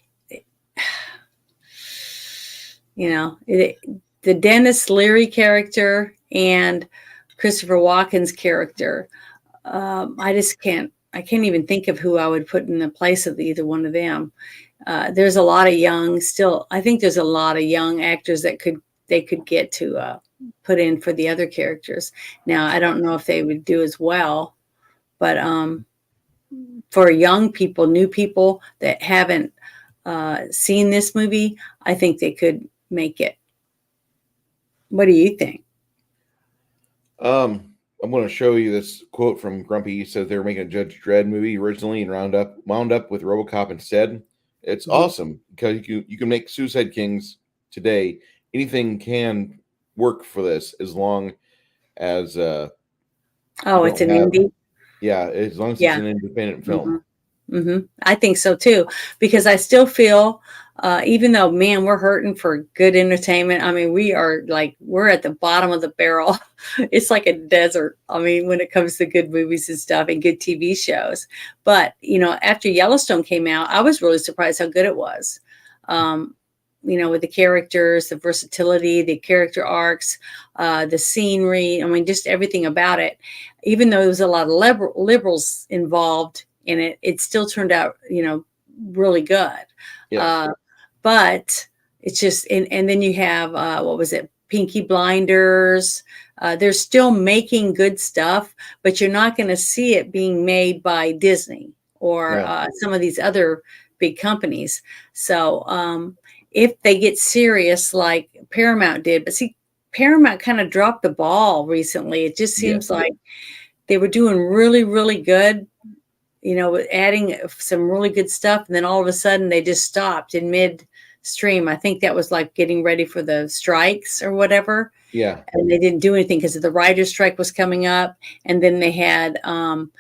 the Dennis Leary character and Christopher Walken's character, I just can't. I can't even think of who I would put in the place of either one of them. There's a lot of young still. I think there's a lot of young actors that they could get to put in for the other characters. Now I don't know if they would do as well, but for young people, new people that haven't seen this movie, I think they could make it. What do you think? I'm going to show you this quote from Grumpy. He says they were making a Judge Dredd movie originally and wound up with RoboCop instead. It's Mhm. awesome because you can make Suicide Kings today. Anything can work for this as long as you Oh, it's don't an have, indie. yeah, as long as it's Yeah. an independent film. Mhm. I think so too, because I still feel, even though, man, we're hurting for good entertainment. I mean, we're at the bottom of the barrel. It's like a desert. I mean, when it comes to good movies and stuff and good TV shows. But, after Yellowstone came out, I was really surprised how good it was. Um, with the characters, the versatility, the character arcs, the scenery. I mean, just everything about it. Even though there was a lot of liberals involved in it, it still turned out, really good. Yes. Uh, but it's just, and then you have, what was it? Pinky Blinders. They're still making good stuff, but you're not going to see it being made by Disney or No. some of these other big companies. So if they get serious like Paramount did, but see, Paramount kind of dropped the ball recently. It just seems like they were doing really, really good, adding some really good stuff. And then all of a sudden they just stopped in midstream. I think that was like getting ready for the strikes or whatever. Yeah. And they didn't do anything because the writer's strike was coming up. And then they had, and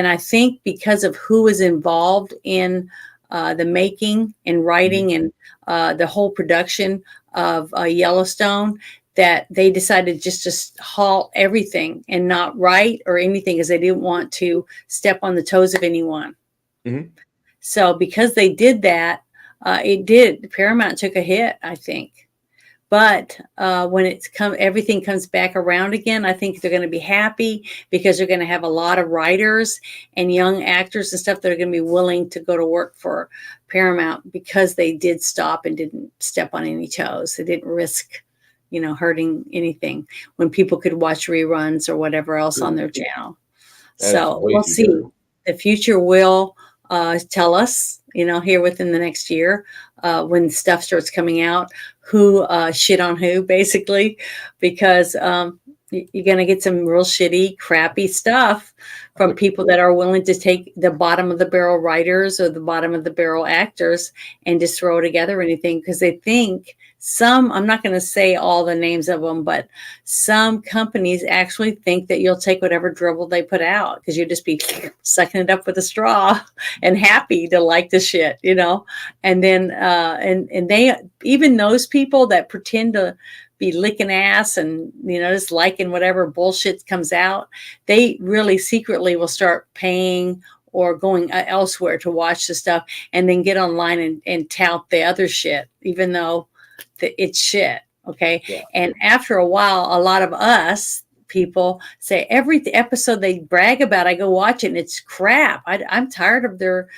I think because of who was involved in the making and writing and the whole production of Yellowstone, that they decided just to halt everything and not write or anything because they didn't want to step on the toes of anyone. Mm-hmm. So because they did that, Paramount took a hit, I think. But when everything comes back around again, I think they're going to be happy because they're going to have a lot of writers and young actors and stuff that are going to be willing to go to work for Paramount because they did stop and didn't step on any toes. They didn't risk, hurting anything when people could watch reruns or whatever else on their channel. So we'll see. True. The future will tell us, here within the next year, when stuff starts coming out, who shit on who, basically, because you're going to get some real shitty, crappy stuff from people that are willing to take the bottom of the barrel writers or the bottom of the barrel actors and just throw together anything because they think I'm not going to say all the names of them, but some companies actually think that you'll take whatever dribble they put out because you'll just be sucking it up with a straw and happy to like the shit, and then and they, even those people that pretend to be licking ass and just liking whatever bullshit comes out, they really secretly will start paying or going elsewhere to watch the stuff and then get online and tout the other shit, even though it's shit. Okay. Yeah. And after a while, a lot of us people say every episode they brag about, I go watch it and it's crap. I'm tired of their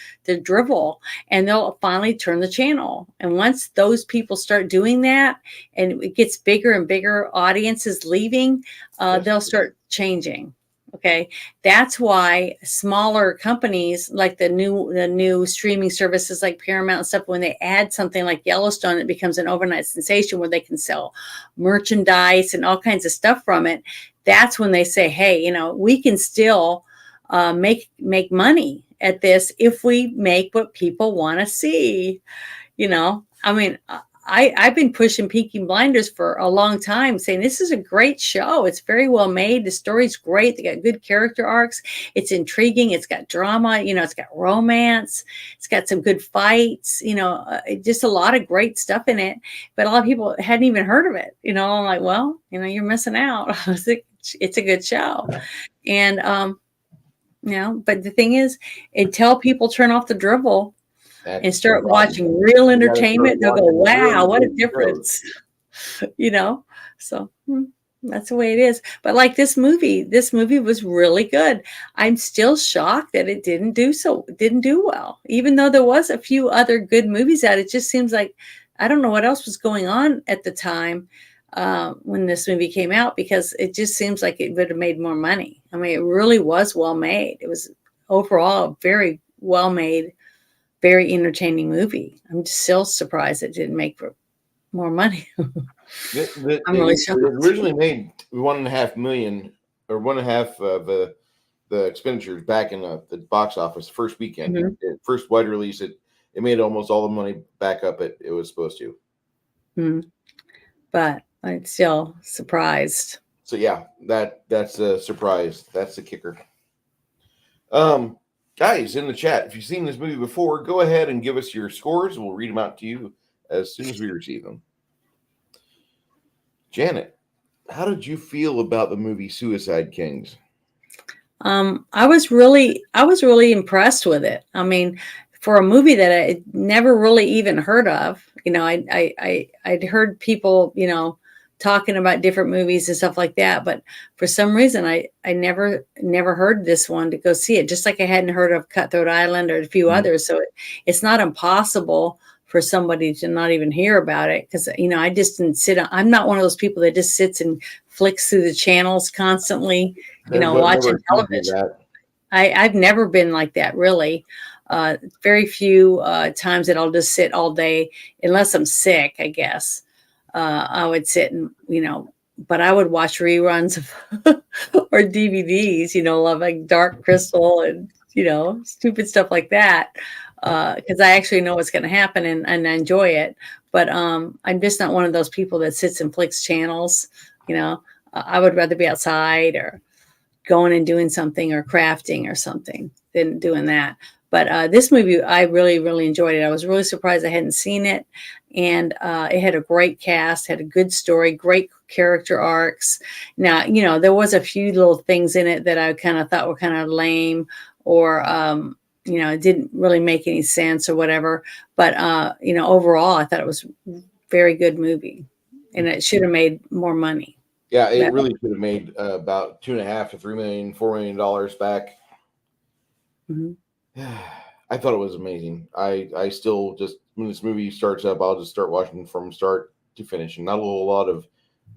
drivel, and they'll finally turn the channel. And once those people start doing that and it gets bigger and bigger audiences leaving, they'll start changing. Okay. That's why smaller companies like the new streaming services like Paramount and stuff, when they add something like Yellowstone, it becomes an overnight sensation where they can sell merchandise and all kinds of stuff from it. That's when they say, hey, we can still make money at this if we make what people want to see. I mean, I've been pushing Peaky Blinders for a long time, saying this is a great show. It's very well made. The story's great. They got good character arcs. It's intriguing. It's got drama. It's got romance. It's got some good fights. Just a lot of great stuff in it. But a lot of people hadn't even heard of it. I'm like, well, you're missing out. It's a good show, and But the thing is, until people turn off the drivel and start watching real entertainment, they'll go, wow, what a difference. So that's the way it is. But like this movie was really good. I'm still shocked that it didn't do well, even though there was a few other good movies out. It just seems like, I don't know what else was going on at the time when this movie came out, because it just seems like it would have made more money. I mean, it really was well made. It was overall a very well made, very entertaining movie. I'm just still surprised it didn't make more money. I'm really shocked. It originally made $1.5 million or 1.5 of the expenditures back in the box office first weekend. Mm-hmm. First wide release, it made almost all the money back up it was supposed to. Mm-hmm. But I'm still surprised. So yeah, that's a surprise. That's the kicker. Guys in the chat, if you've seen this movie before, go ahead and give us your scores. We'll read them out to you as soon as we receive them. Janet, how did you feel about the movie Suicide Kings? I was really impressed with it. I mean, for a movie that I never really even heard of, I'd heard people, talking about different movies and stuff like that. But for some reason, I never heard this one to go see it, just like I hadn't heard of Cutthroat Island or a few others. So it's not impossible for somebody to not even hear about it. Cause I just didn't I'm not one of those people that just sits and flicks through the channels constantly, watching television. I've never been like that, really. Very few times that I'll just sit all day, unless I'm sick, I guess. I would sit and, but I would watch reruns of or DVDs, like Dark Crystal and, stupid stuff like that. Because I actually know what's going to happen and I enjoy it. But I'm just not one of those people that sits and flicks channels. I would rather be outside or going and doing something or crafting or something than doing that. But this movie, I really, really enjoyed it. I was really surprised I hadn't seen it. And it had a great cast, had a good story, great character arcs. Now, there was a few little things in it that I kind of thought were kind of lame or, it didn't really make any sense or whatever. But, overall, I thought it was a very good movie. And it should have made more money. Yeah, it really could have made about $2.5 to $3 million, $4 million back. Mm-hmm. I thought it was amazing. I still just, when this movie starts up, I'll just start watching from start to finish. And not a whole lot of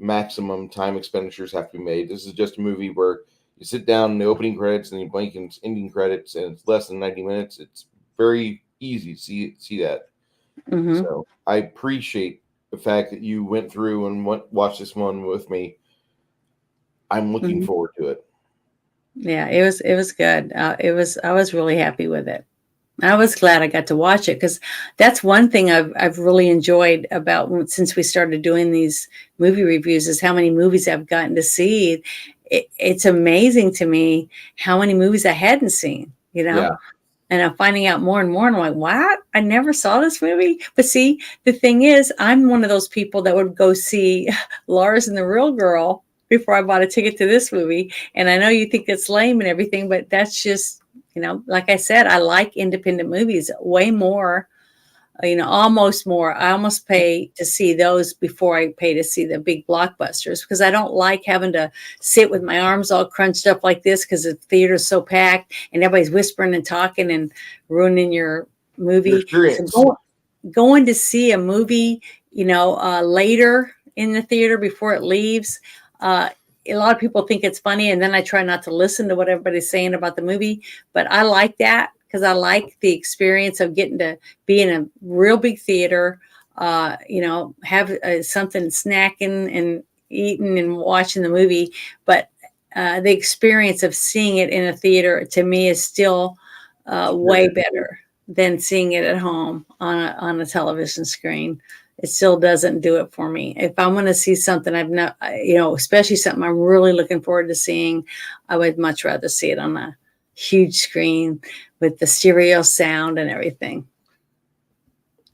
maximum time expenditures have to be made. This is just a movie where you sit down in the opening credits and you blink in ending credits, and it's less than 90 minutes. It's very easy to see that. Mm-hmm. So I appreciate the fact that you went through and watched this one with me. I'm looking Mm-hmm. forward to it. Yeah, it was good. I was really happy with it. I was glad I got to watch it because that's one thing I've really enjoyed about since we started doing these movie reviews is how many movies I've gotten to see. It's amazing to me how many movies I hadn't seen, Yeah. And I'm finding out more and more. And I'm like, what? I never saw this movie. But see, the thing is, I'm one of those people that would go see Lars and the Real Girl before I bought a ticket to this movie. And I know you think it's lame and everything, but that's just, like I said, I like independent movies way more, almost more. I almost pay to see those before I pay to see the big blockbusters because I don't like having to sit with my arms all crunched up like this because the theater's so packed and everybody's whispering and talking and ruining your movie. So going to see a movie, later in the theater before it leaves, a lot of people think it's funny, and then I try not to listen to what everybody's saying about the movie. But I like that because I like the experience of getting to be in a real big theater, have something snacking and eating and watching the movie. But the experience of seeing it in a theater to me is still way better than seeing it at home on a television screen. It still doesn't do it for me. If I'm going to see something I've not, especially something I'm really looking forward to seeing, I would much rather see it on a huge screen with the stereo sound and everything.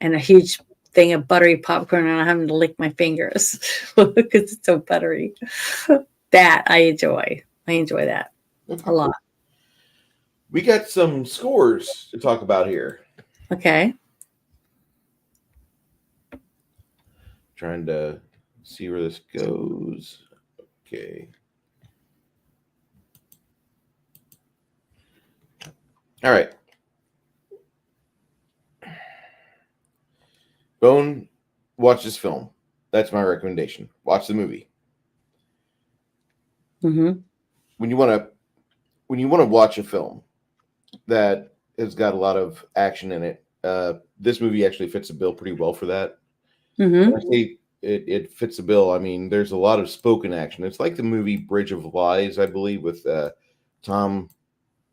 And a huge thing of buttery popcorn and I'm having to lick my fingers because it's so buttery. That I enjoy. I enjoy that a lot. We got some scores to talk about here. Okay. Trying to see where this goes. Okay. All right. Bone, watch this film. That's my recommendation. Watch the movie. Mm-hmm. When you want to watch a film that has got a lot of action in it, this movie actually fits the bill pretty well for that. Mm-hmm. When I say it fits the bill, I mean there's a lot of spoken action. It's like the movie Bridge of Lies, I believe, with Tom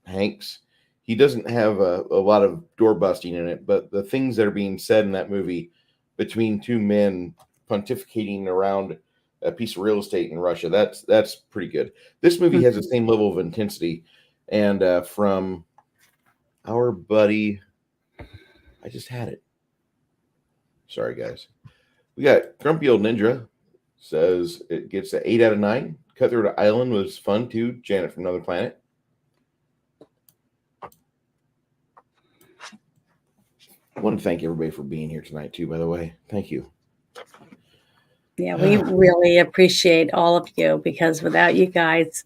Hanks. He doesn't have a lot of door busting in it, but the things that are being said in that movie between two men pontificating around a piece of real estate in Russia, that's pretty good. This movie has the same level of intensity, and from our buddy, I just had it. Sorry, guys. We got Grumpy Old Ninja says it gets an 8 out of 9. Cutthroat Island was fun too. Janet from Another Planet. I want to thank everybody for being here tonight too, by the way. Thank you. Yeah, we really appreciate all of you because without you guys,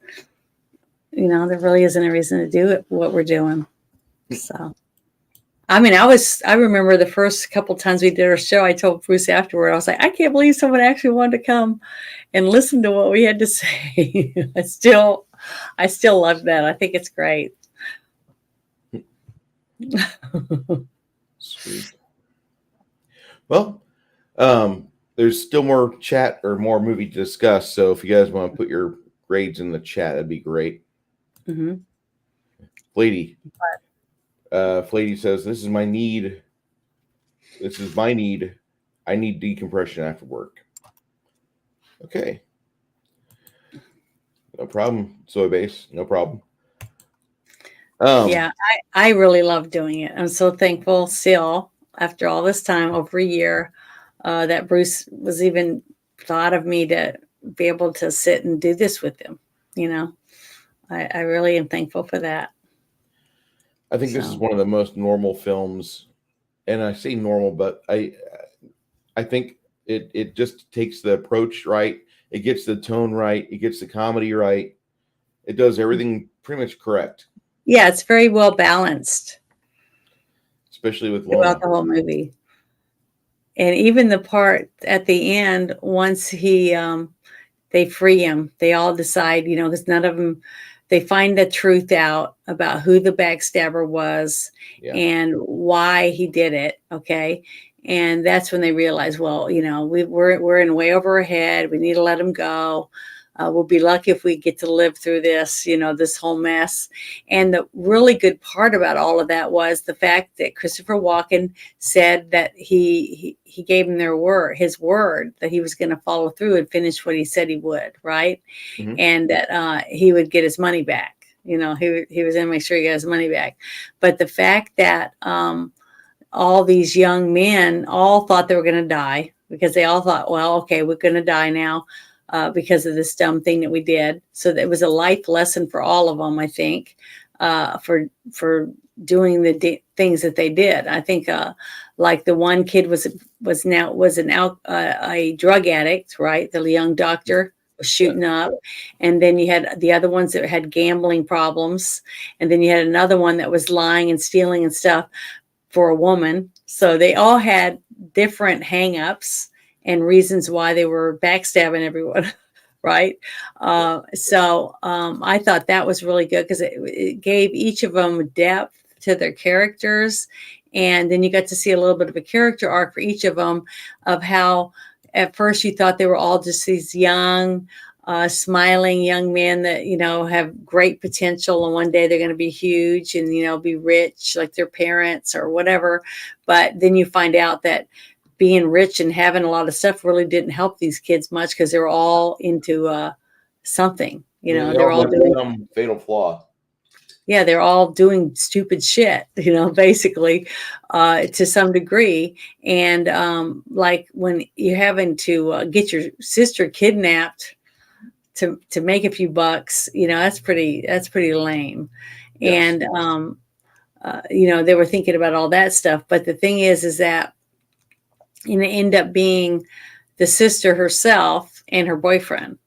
there really isn't a reason to do it, what we're doing. So, I mean, I remember the first couple times we did our show, I told Bruce afterward, I was like, I can't believe someone actually wanted to come and listen to what we had to say. I still love that. I think it's great. Sweet. Well, there's still more chat or more movie to discuss. So if you guys want to put your grades in the chat, that'd be great. Mm-hmm. Flady. Flady says, "This is my need. This is my need. I need decompression after work." Okay. No problem. Soy base. No problem. Yeah, I really love doing it. I'm so thankful still after all this time, over a year, that Bruce was even thought of me to be able to sit and do this with him. You know, I really am thankful for that. I think this is one of the most normal films, and I say normal, but I think it just takes the approach right. It gets the tone right. It gets the comedy right. It does everything pretty much correct. Yeah, it's very well balanced, especially with throughout the whole movie. And even the part at the end, once they free him, they all decide, because none of them, they find the truth out about who the backstabber was and why he did it. Okay. And that's when they realize, well, we're in way over our head. We need to let him go. We'll be lucky if we get to live through this, this whole mess. And the really good part about all of that was the fact that Christopher Walken said that he gave him his word that he was going to follow through and finish what he said he would, right? Mm-hmm. And that he would get his money back. He was going to make sure he got his money back. But the fact that all these young men all thought they were going to die, because they all thought, well, okay, we're going to die now. Because of this dumb thing that we did. So that was a life lesson for all of them, I think, for doing the things that they did. I think like the one kid was a drug addict, right? The young doctor was shooting up. And then you had the other ones that had gambling problems. And then you had another one that was lying and stealing and stuff for a woman. So they all had different hang-ups and reasons why they were backstabbing everyone, right? So I thought that was really good because it gave each of them depth to their characters. And then you got to see a little bit of a character arc for each of them, of how at first you thought they were all just these young, smiling young men that, have great potential. And one day they're going to be huge and, be rich like their parents or whatever. But then you find out that being rich and having a lot of stuff really didn't help these kids much because they were all into something, they're all doing fatal flaw. Yeah, they're all doing stupid shit, basically, to some degree. And like when you're having to get your sister kidnapped to make a few bucks, that's pretty lame. Yes. And they were thinking about all that stuff. But the thing is that it ended up being the sister herself and her boyfriend,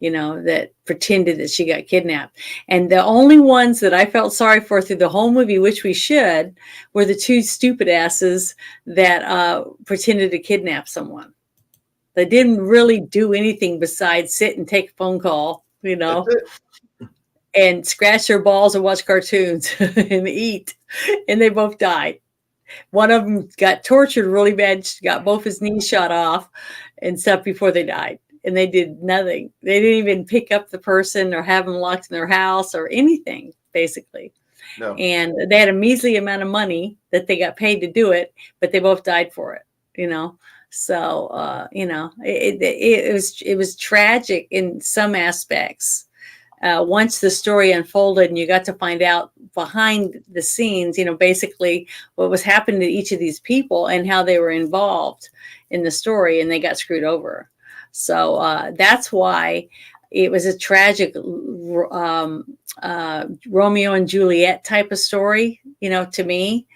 that pretended that she got kidnapped. And the only ones that I felt sorry for through the whole movie, which we should, were the two stupid asses that pretended to kidnap someone. They didn't really do anything besides sit and take a phone call, and scratch their balls and watch cartoons and eat. And they both died. One of them got tortured really bad, got both his knees shot off and stuff before they died. And they did nothing. They didn't even pick up the person or have them locked in their house or anything, basically. No. And they had a measly amount of money that they got paid to do it, but they both died for it, So, it was tragic in some aspects. Once the story unfolded and you got to find out behind the scenes, basically what was happening to each of these people and how they were involved in the story, and they got screwed over. So that's why it was a tragic Romeo and Juliet type of story, to me.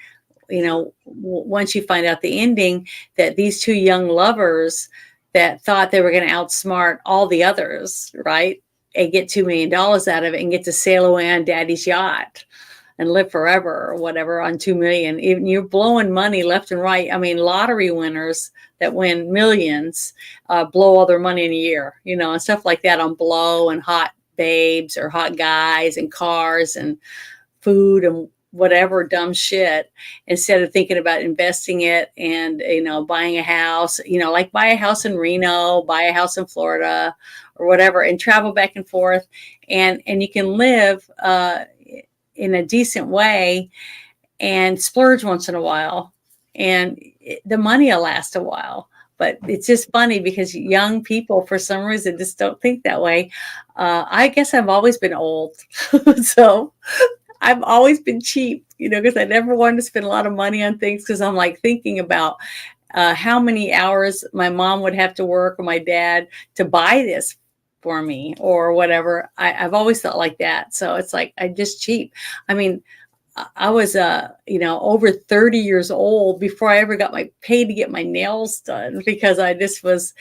Once you find out the ending, that these two young lovers that thought they were going to outsmart all the others, right? And get $2 million out of it and get to sail away on daddy's yacht and live forever or whatever on $2 million. Even you're blowing money left and right. I mean, lottery winners that win millions blow all their money in a year, and stuff like that on blow and hot babes or hot guys and cars and food and whatever dumb shit instead of thinking about investing it and, buying a house, like buy a house in Reno, buy a house in Florida or whatever, and travel back and forth. And you can live in a decent way and splurge once in a while. And the money will last a while. But it's just funny because young people, for some reason, just don't think that way. I guess I've always been old. So I've always been cheap, because I never wanted to spend a lot of money on things because I'm like thinking about how many hours my mom would have to work or my dad to buy this for me or whatever. I've always thought like that. So it's like, I just cheap. I mean, I was, over 30 years old before I ever got paid to get my nails done because I just was,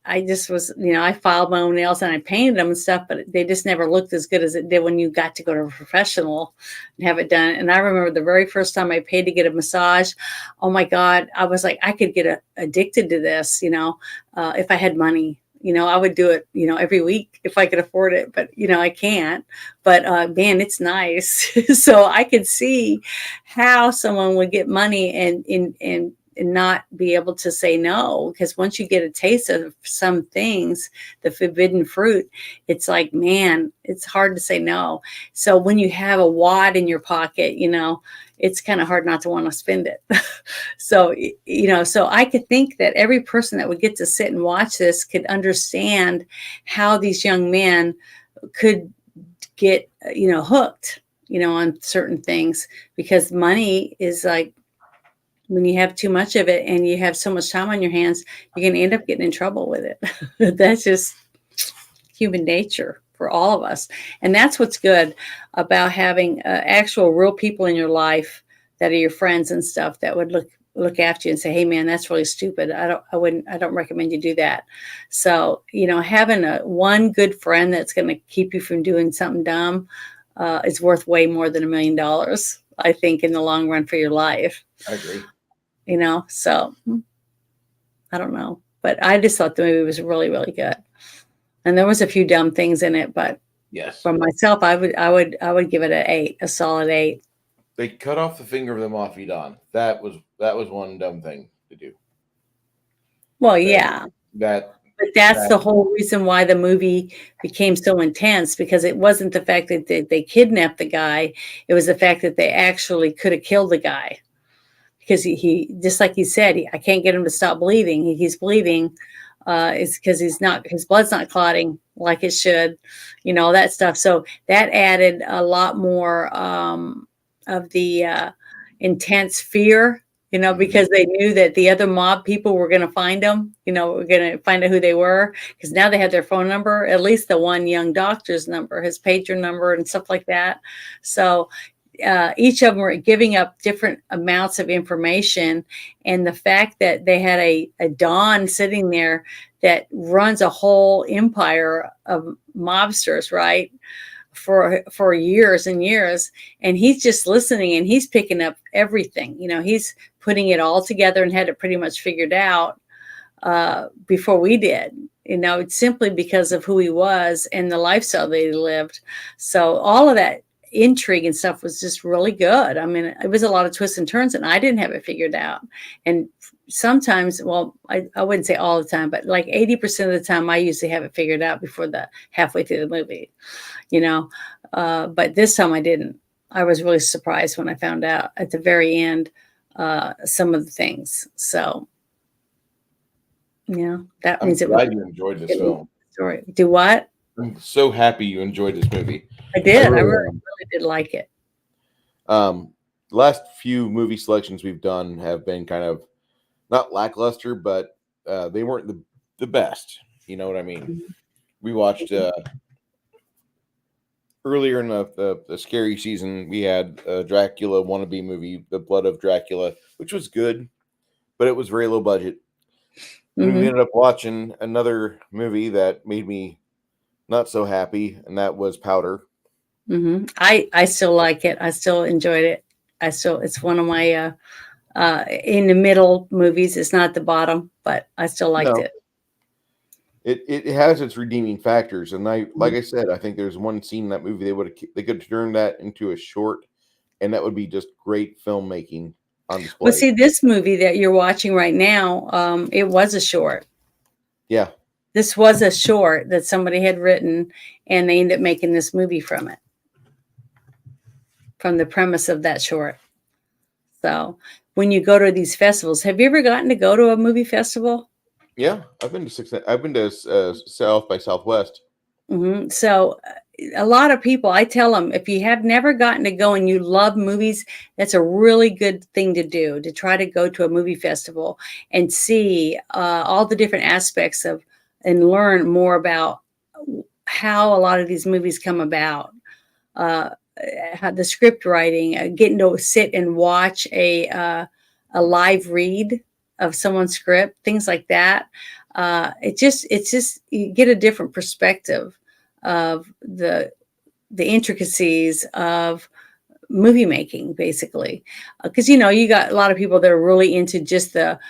I filed my own nails and I painted them and stuff, but they just never looked as good as it did when you got to go to a professional and have it done. And I remember the very first time I paid to get a massage. Oh my God. I was like, I could get addicted to this, if I had money. I would do it, every week if I could afford it, but, I can't. But man, it's nice. So I could see how someone would get money and not be able to say no, because once you get a taste of some things, the forbidden fruit, it's like, man, it's hard to say no. So when you have a wad in your pocket, it's kind of hard not to want to spend it. So, so I could think that every person that would get to sit and watch this could understand how these young men could get, hooked, on certain things, because money is like, when you have too much of it and you have so much time on your hands, you're going to end up getting in trouble with it. That's just human nature for all of us. And that's what's good about having actual real people in your life that are your friends and stuff that would look after you and say, hey man, that's really stupid. I don't recommend you do that. So, having one good friend that's going to keep you from doing something dumb is worth way more than $1 million, I think, in the long run for your life. I agree. So I don't know, but I just thought the movie was really, really good. And there was a few dumb things in it, but yes, for myself, I would give it an 8, a solid 8. They cut off the finger of the Mafia Don. That was one dumb thing to do. Well, yeah. But that's the whole reason why the movie became so intense, because it wasn't the fact that they kidnapped the guy. It was the fact that they actually could have killed the guy. Because he just like he said, I can't get him to stop bleeding. He's bleeding. It's because his blood's not clotting like it should, that stuff. So that added a lot more of the intense fear, because they knew that the other mob people were going to find them, were going to find out who they were, because now they had their phone number, at least the one young doctor's number, his pager number and stuff like that. So each of them were giving up different amounts of information. And the fact that they had a Don sitting there that runs a whole empire of mobsters, right? For years and years. And he's just listening and he's picking up everything. He's putting it all together and had it pretty much figured out before we did. It's simply because of who he was and the lifestyle that he lived. So all of that intrigue and stuff was just really good. I mean, it was a lot of twists and turns and I didn't have it figured out. And sometimes, well, I wouldn't say all the time, but like 80% of the time I usually have it figured out before the halfway through the movie, but this time I didn't. I was really surprised when I found out at the very end some of the things. So, that means I'm glad you enjoyed this film. Story. Do what? I'm so happy you enjoyed this movie. I did. I really did like it. Last few movie selections we've done have been kind of not lackluster, but they weren't the best. You know what I mean? Mm-hmm. We watched earlier in the scary season, we had a Dracula wannabe movie, The Blood of Dracula, which was good, but it was very low budget. Mm-hmm. We ended up watching another movie that made me not so happy, and that was Powder. Mm-hmm. I still like it. I still enjoyed it. It's one of my in the middle movies. It's not the bottom, but I still liked it. It has its redeeming factors, and like I said, I think there's one scene in that movie they could have turned that into a short and that would be just great filmmaking on display. Well, see, this movie that you're watching right now, it was a short. Yeah. This was a short that somebody had written, and they ended up making this movie from it, from the premise of that short. So when you go to these festivals, have you ever gotten to go to a movie festival? Yeah, I've been to South by Southwest. So a lot of people, I tell them, if you have never gotten to go and you love movies, that's a really good thing to do, to try to go to a movie festival and see all the different aspects of and learn more about how a lot of these movies come about. How the script writing, getting to sit and watch a live read of someone's script, things like that. It's just you get a different perspective of the intricacies of movie making, basically, because you got a lot of people that are really into just the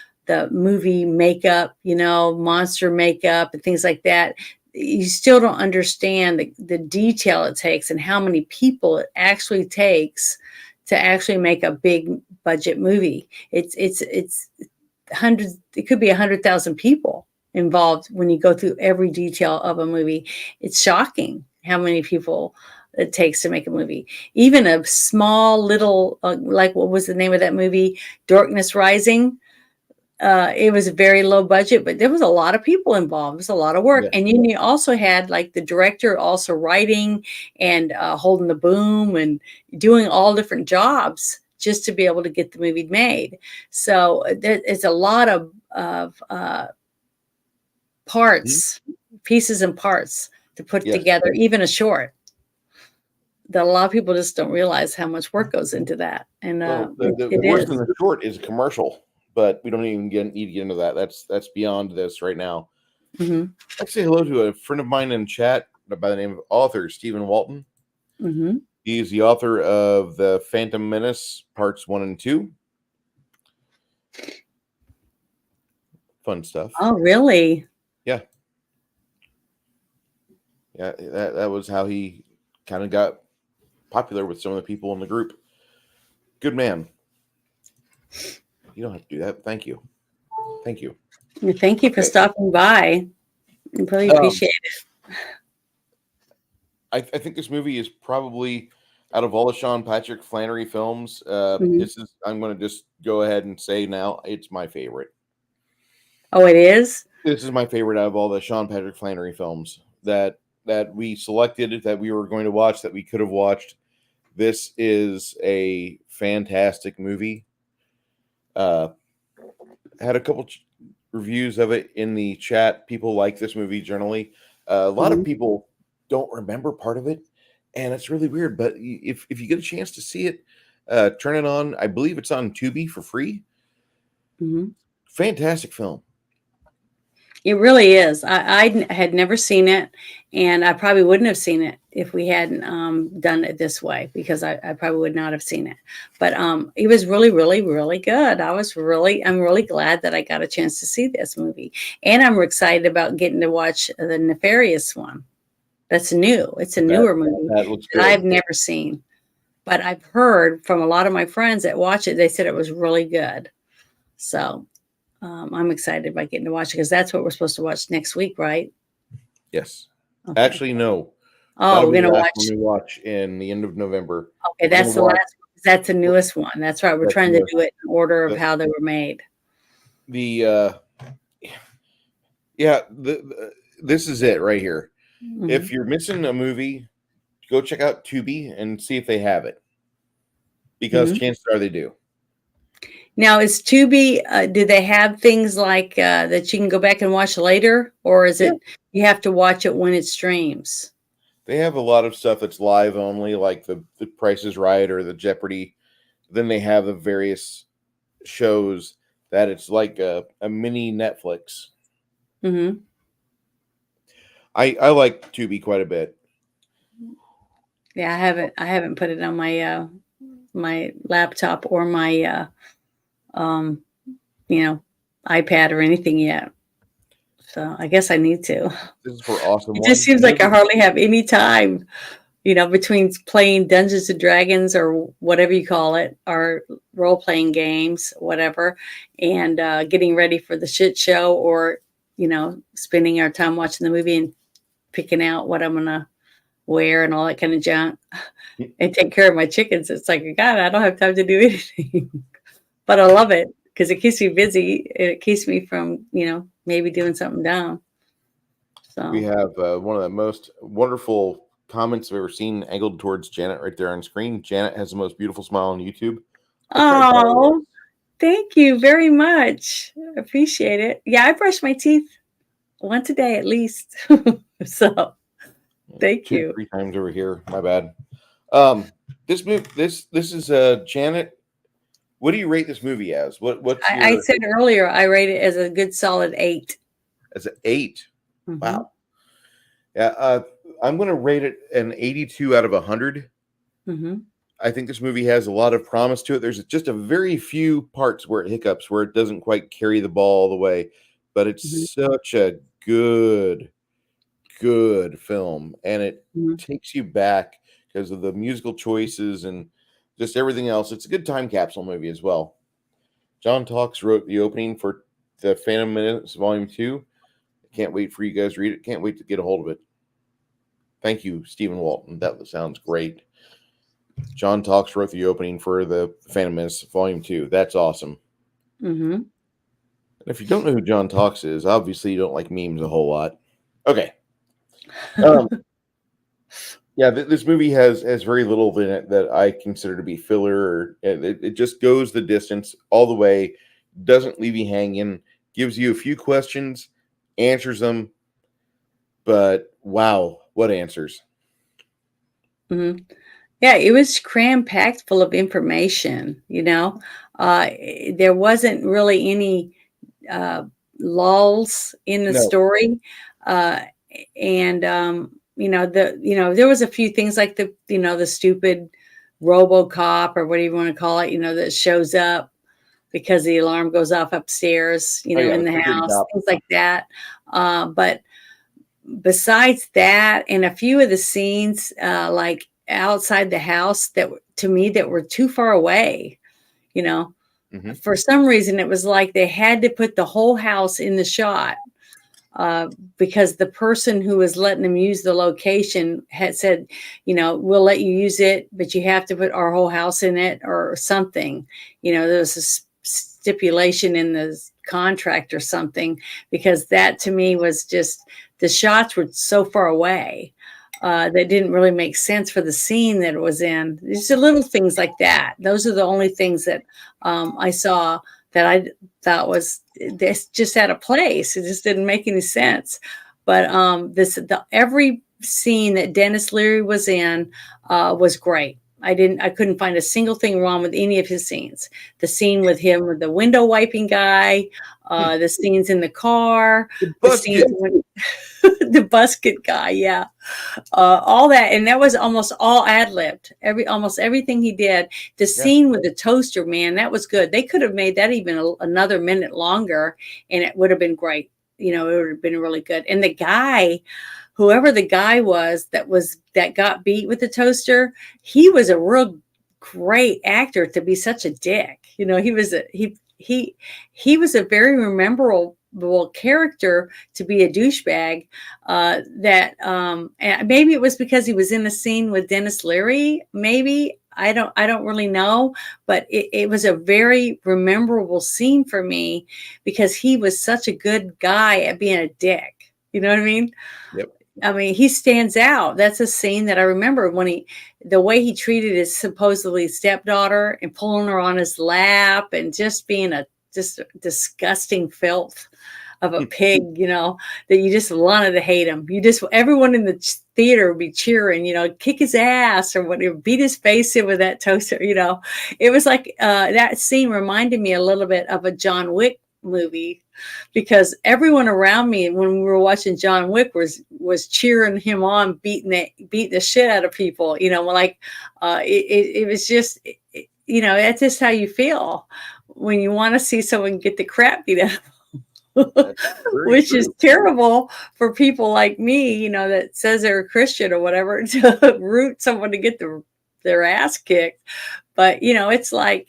movie makeup, monster makeup and things like that. You still don't understand the detail it takes and how many people it actually takes to actually make a big budget movie. It's hundreds. It could be 100,000 people involved when you go through every detail of a movie. It's shocking how many people it takes to make a movie. Even a small little, like what was the name of that movie? Darkness Rising. It was a very low budget, but there was a lot of people involved. It was a lot of work. Yeah. And you also had like the director also writing and holding the boom and doing all different jobs just to be able to get the movie made. So it's a lot of parts, pieces and parts to put together, even a short. That a lot of people just don't realize how much work goes into that. And the worst in the short is a commercial. But we don't even need to get into that. That's beyond this right now. Mm-hmm. I'd say hello to a friend of mine in chat by the name of author Stephen Walton. Mm-hmm. He's the author of The Phantom Menace Parts 1 and 2. Fun stuff. Oh, really? Yeah. Yeah, that was how he kind of got popular with some of the people in the group. Good man. You don't have to do that. Thank you. Thank you. Thank you for stopping by. I really appreciate it. I think this movie is probably, out of all the Sean Patrick Flannery films, I'm going to just go ahead and say now, it's my favorite. Oh, it is? This is my favorite out of all the Sean Patrick Flannery films that we selected, that we were going to watch, that we could have watched. This is a fantastic movie. Had a couple reviews of it in the chat. People like this movie generally. A lot of people don't remember part of it, and it's really weird. But if you get a chance to see it, turn it on. I believe it's on Tubi for free. Fantastic film. It really is. I had never seen it, and I probably wouldn't have seen it if we hadn't done it this way, because I probably would not have seen it. But it was really, really, really good. I'm really glad that I got a chance to see this movie, and I'm excited about getting to watch the Nefarious one. That's new. It's a newer movie that I've never seen, but I've heard from a lot of my friends that watch it. They said it was really good. So. I'm excited about getting to watch it, because that's what we're supposed to watch next week, right? Yes. Okay. Actually, no. Oh, we're going to watch in the end of November. Okay, that's the last one. That's the newest one. That's right. We're trying to do it in order of how they were made. This is it right here. If you're missing a movie, go check out Tubi and see if they have it, because chances are they do. Now, is Tubi, do they have things like that you can go back and watch later, or is it you have to watch it when it streams? They have a lot of stuff that's live only, like the Price is Right or the Jeopardy. Then they have the various shows that it's like a mini Netflix. I like Tubi quite a bit. Yeah, I haven't put it on my my laptop or my iPad or anything yet. So I guess I need to. This is for awesome. It just seems like I hardly have any time. between playing Dungeons and Dragons or whatever you call it, or role playing games, whatever, and getting ready for the shit show, or spending our time watching the movie and picking out what I'm gonna wear and all that kind of junk, and take care of my chickens. It's like, God, I don't have time to do anything, but I love it because it keeps me busy. It keeps me from maybe doing something dumb. So We have one of the most wonderful comments I've ever seen angled towards Janet right there on screen. Janet has the most beautiful smile on YouTube. Oh, thank you very much. Appreciate it. Yeah, I brush my teeth once a day at least. So thank you. 3 times over here. My bad. This movie, this is Janet. What do you rate this movie as? What's your... I said earlier I rate it as a good solid 8. As an 8. Mm-hmm. Wow. Yeah, I'm going to rate it an 82 out of 100. Mm-hmm. I think this movie has a lot of promise to it. There's just a very few parts where it hiccups, where it doesn't quite carry the ball all the way, but it's such a good film, and it takes you back because of the musical choices and just everything else. It's a good time capsule movie as well. John Talks wrote the opening for the Phantom Menace Volume 2. Can't wait for you guys to read it. Can't wait to get a hold of it. Thank you, Stephen Walton. That sounds great. John Talks wrote the opening for the Phantom Menace Volume 2. That's awesome. Mm-hmm. And if you don't know who John Talks is, obviously you don't like memes a whole lot. Okay. Yeah, this movie has very little in it that I consider to be filler. Or it just goes the distance all the way, doesn't leave you hanging, gives you a few questions, answers them, but wow, what answers. Mm-hmm. Yeah, it was cram-packed full of information, there wasn't really any lulls in the story. And there was a few things like the stupid RoboCop or whatever you want to call it, that shows up because the alarm goes off upstairs, in the house, things like that. But besides that, and a few of the scenes, like outside the house that to me that were too far away, for some reason, it was like they had to put the whole house in the shot. Because the person who was letting them use the location had said, we'll let you use it, but you have to put our whole house in it or something. There was a stipulation in the contract or something, because that to me was just, the shots were so far away that didn't really make sense for the scene that it was in. Just little things like that. Those are the only things that I saw that I thought was this just out of place. It just didn't make any sense. But every scene that Dennis Leary was in was great. I couldn't find a single thing wrong with any of his scenes. The scene with him with the window wiping guy, the scenes in the car, the scenes when the busket guy, yeah, all that, and that was almost all ad-libbed. Almost everything he did. The scene with the toaster, man, that was good. They could have made that even another minute longer, and it would have been great. It would have been really good. And the guy, whoever the guy was that got beat with the toaster, he was a real great actor to be such a dick. He was a very memorable character to be a douchebag. And maybe it was because he was in a scene with Dennis Leary. Maybe I don't really know, but it was a very memorable scene for me because he was such a good guy at being a dick. You know what I mean? Yep. I mean, he stands out. That's a scene that I remember when the way he treated his supposedly stepdaughter and pulling her on his lap and just being just disgusting filth of a pig, that you just wanted to hate him. Everyone in the theater would be cheering, kick his ass or whatever, beat his face in with that toaster, It was like that scene reminded me a little bit of a John Wick movie, because everyone around me when we were watching John Wick was cheering him on, beating the shit out of people, it was just, that's just how you feel when you want to see someone get the crap beat out of them. Very which is true. terrible for people like me, that says they're a Christian or whatever, to root someone to get their ass kicked. But, it's like,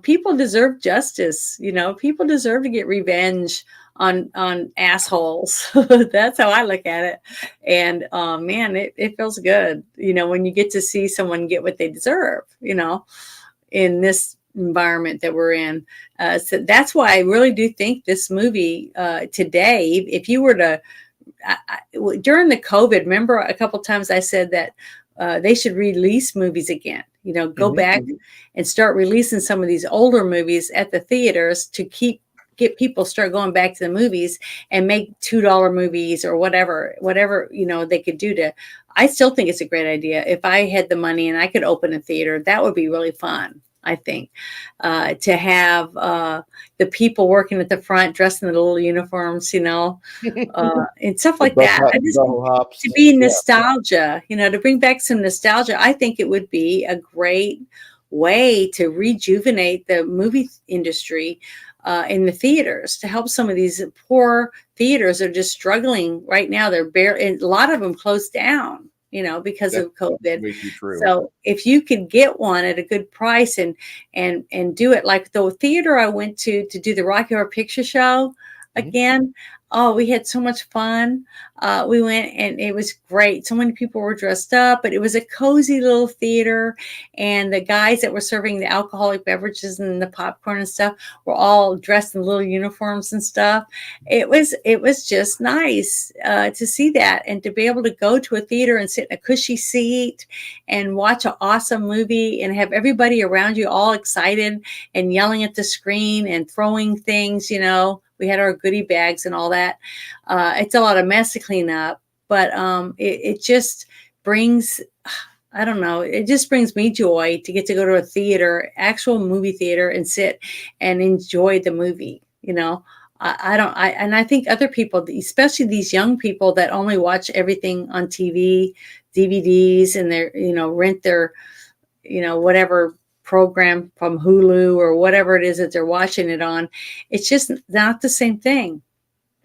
people deserve justice. People deserve to get revenge on assholes. That's how I look at it. And man, it feels good, when you get to see someone get what they deserve, in this environment that we're in. So that's why I really do think this movie today, if you were to, during the COVID, remember a couple times I said that they should release movies again, go back and start releasing some of these older movies at the theaters to get people start going back to the movies and make $2 movies or whatever, they could do to. I still think it's a great idea. If I had the money and I could open a theater, that would be really fun. I think to have the people working at the front dressed in the little uniforms, and stuff like that. I just, to be nostalgia, to bring back some nostalgia. I think it would be a great way to rejuvenate the movie industry in the theaters, to help some of these poor theaters that are just struggling right now. They're and a lot of them closed down, because of COVID. So if you could get one at a good price and do it, like the theater I went to do the Rocky Horror Picture Show again. Oh, we had so much fun. We went and it was great. So many people were dressed up, but it was a cozy little theater. And the guys that were serving the alcoholic beverages and the popcorn and stuff were all dressed in little uniforms and stuff. It was just nice to see that, and to be able to go to a theater and sit in a cushy seat and watch an awesome movie and have everybody around you all excited and yelling at the screen and throwing things, We had our goodie bags and all that. It's a lot of mess to clean up, but it just brings, I don't know, it just brings me joy to get to go to a theater, actual movie theater, and sit and enjoy the movie. I think other people, especially these young people that only watch everything on TV, DVDs, and they're, rent their, whatever program from Hulu or whatever it is that they're watching it on. It's just not the same thing.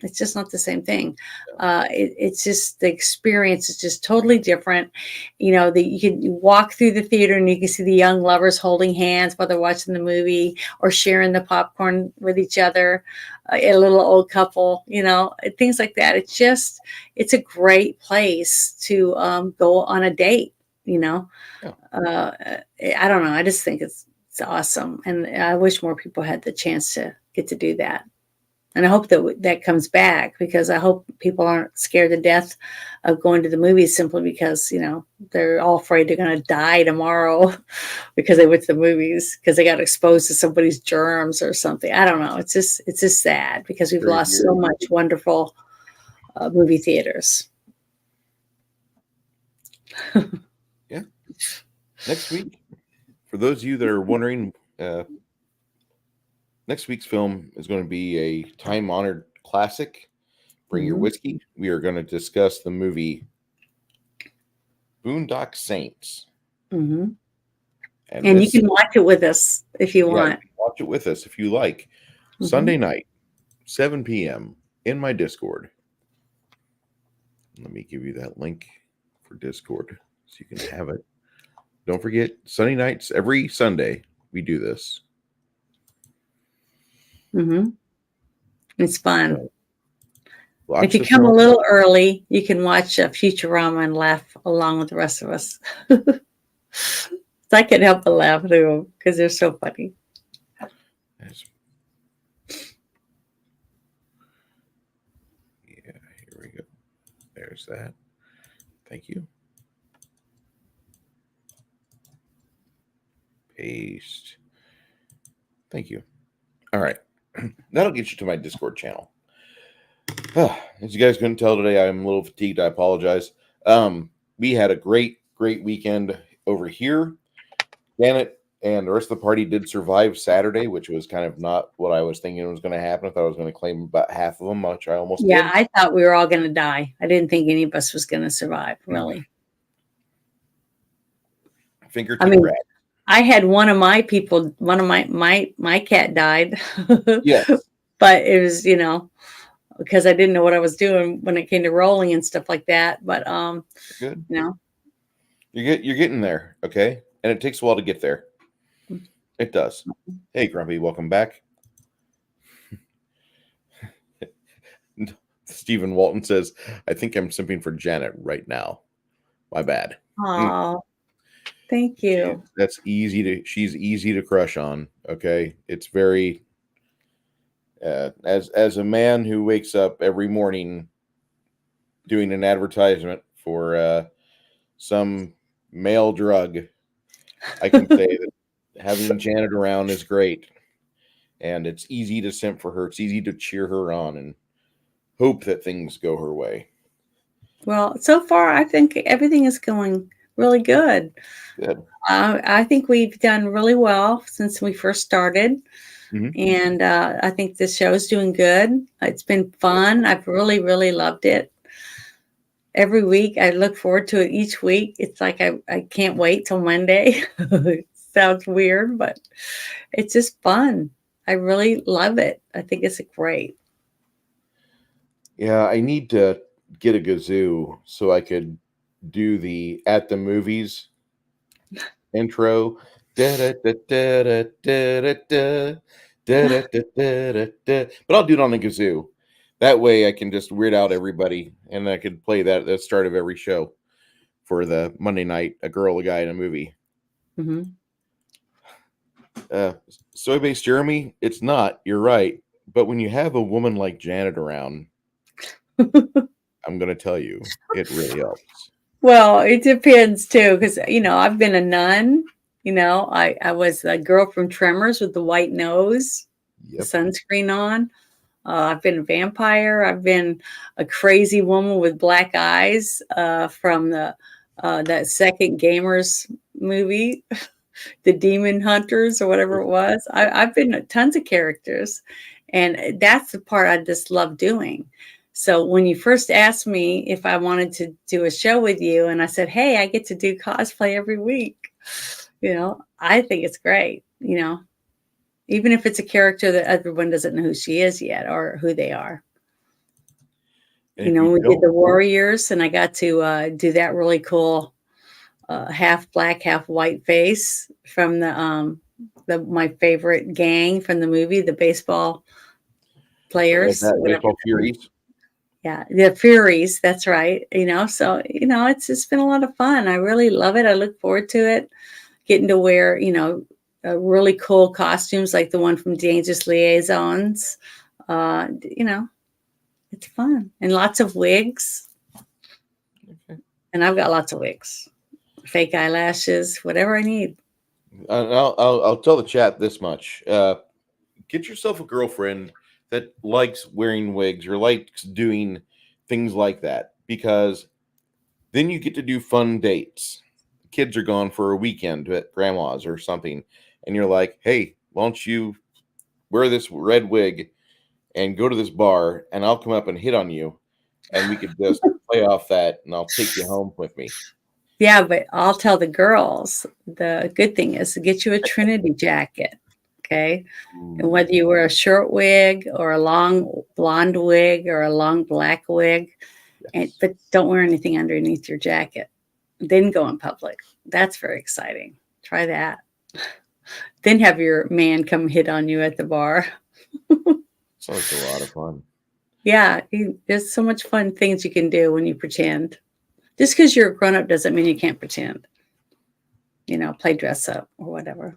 It's just not the same thing. It's just, the experience is just totally different. You can walk through the theater and you can see the young lovers holding hands while they're watching the movie, or sharing the popcorn with each other, a little old couple, things like that. It's a great place to go on a date. I don't know. I just think it's awesome. And I wish more people had the chance to get to do that. And I hope that comes back, because I hope people aren't scared to death of going to the movies simply because, they're all afraid they're going to die tomorrow because they went to the movies because they got exposed to somebody's germs or something. I don't know. It's just sad because we've lost so much wonderful movie theaters. Yeah. Next week, for those of you that are wondering, next week's film is going to be a time-honored classic. Bring your whiskey. We are going to discuss the movie Boondock Saints. And you can watch it with us if you want. You watch it with us if you like. Sunday night, 7 p.m. in my Discord. Let me give you that link for Discord so you can have it. Don't forget, Sunday nights, every Sunday, we do this. It's fun. If you come a little early, you can watch Futurama and laugh along with the rest of us. I can't help but laugh too, because they're so funny. Yeah, here we go. There's that. Thank you. Paste. Thank you. All right. That'll get you to my Discord channel. As you guys couldn't tell today, I'm a little fatigued. I apologize. We had a great weekend over here. Janet and the rest of the party did survive Saturday, which was kind of not what I was thinking was going to happen. I thought I was going to claim about half of them, which I almost did. I thought we were all going to die. I didn't think any of us was going to survive, really. I had one of my people, my cat died. Yes. but it was, because I didn't know what I was doing when it came to rolling and stuff like that. But Good. you know, You're getting there, okay? And it takes a while to get there. It does. Hey, Grumpy, welcome back. Stephen Walton says, I think I'm simping for Janet right now. My bad. oh, thank you. She's easy to crush on, okay? It's very as a man who wakes up every morning doing an advertisement for some male drug, I can say that having Janet around is great. And it's easy to simp for her. It's easy to cheer her on and hope that things go her way. Well, so far, I think everything is going really good. Good. I think we've done really well since we first started. Mm-hmm. And I think the show's doing good. It's been fun. I've really, really loved it. Every week, I look forward to it each week. It's like I can't wait till Monday. It sounds weird, but it's just fun. I really love it. I think it's great. Yeah, I need to get a kazoo so I could do the at the movies intro. But I'll do it on the kazoo. That way I can just weird out everybody and I could play that at the start of every show for the Monday night, a girl, a guy, and a movie. Mm-hmm. Soy-based Jeremy, it's not, you're right. But when you have a woman like Janet around, I'm going to tell you, it really helps. Well, it depends too, because I've been a nun. I was a girl from Tremors with the white nose, the sunscreen on. I've been a vampire. I've been a crazy woman with black eyes from that second Gamers movie, the Demon Hunters or whatever it was. I've been tons of characters, and that's the part I just love doing. So when you first asked me if I wanted to do a show with you, and I said, hey, I get to do cosplay every week, I think it's great, even if it's a character that everyone doesn't know who she is yet or who they are. We did the Warriors, and I got to do that really cool half black, half white face from my favorite gang from the movie, the baseball players. Baseball Furies. Yeah, the Furies. That's right. So it's just been a lot of fun. I really love it. I look forward to it. Getting to wear, really cool costumes like the one from Dangerous Liaisons. It's fun and lots of wigs. Okay. And I've got lots of wigs, fake eyelashes, whatever I need. I'll tell the chat this much: get yourself a girlfriend that likes wearing wigs or likes doing things like that, because then you get to do fun dates. Kids are gone for a weekend at grandma's or something, and you're like, hey, why don't you wear this red wig and go to this bar, and I'll come up and hit on you, and we could just play off that, and I'll take you home with me. Yeah, but I'll tell the girls, the good thing is to get you a Trinity jacket. Okay. And whether you wear a short wig or a long blonde wig or a long black wig, but don't wear anything underneath your jacket. Then go in public. That's very exciting. Try that. Then have your man come hit on you at the bar. Sounds like a lot of fun. Yeah, there's so much fun things you can do when you pretend. Just because you're a grown-up doesn't mean you can't pretend. Play dress up or whatever.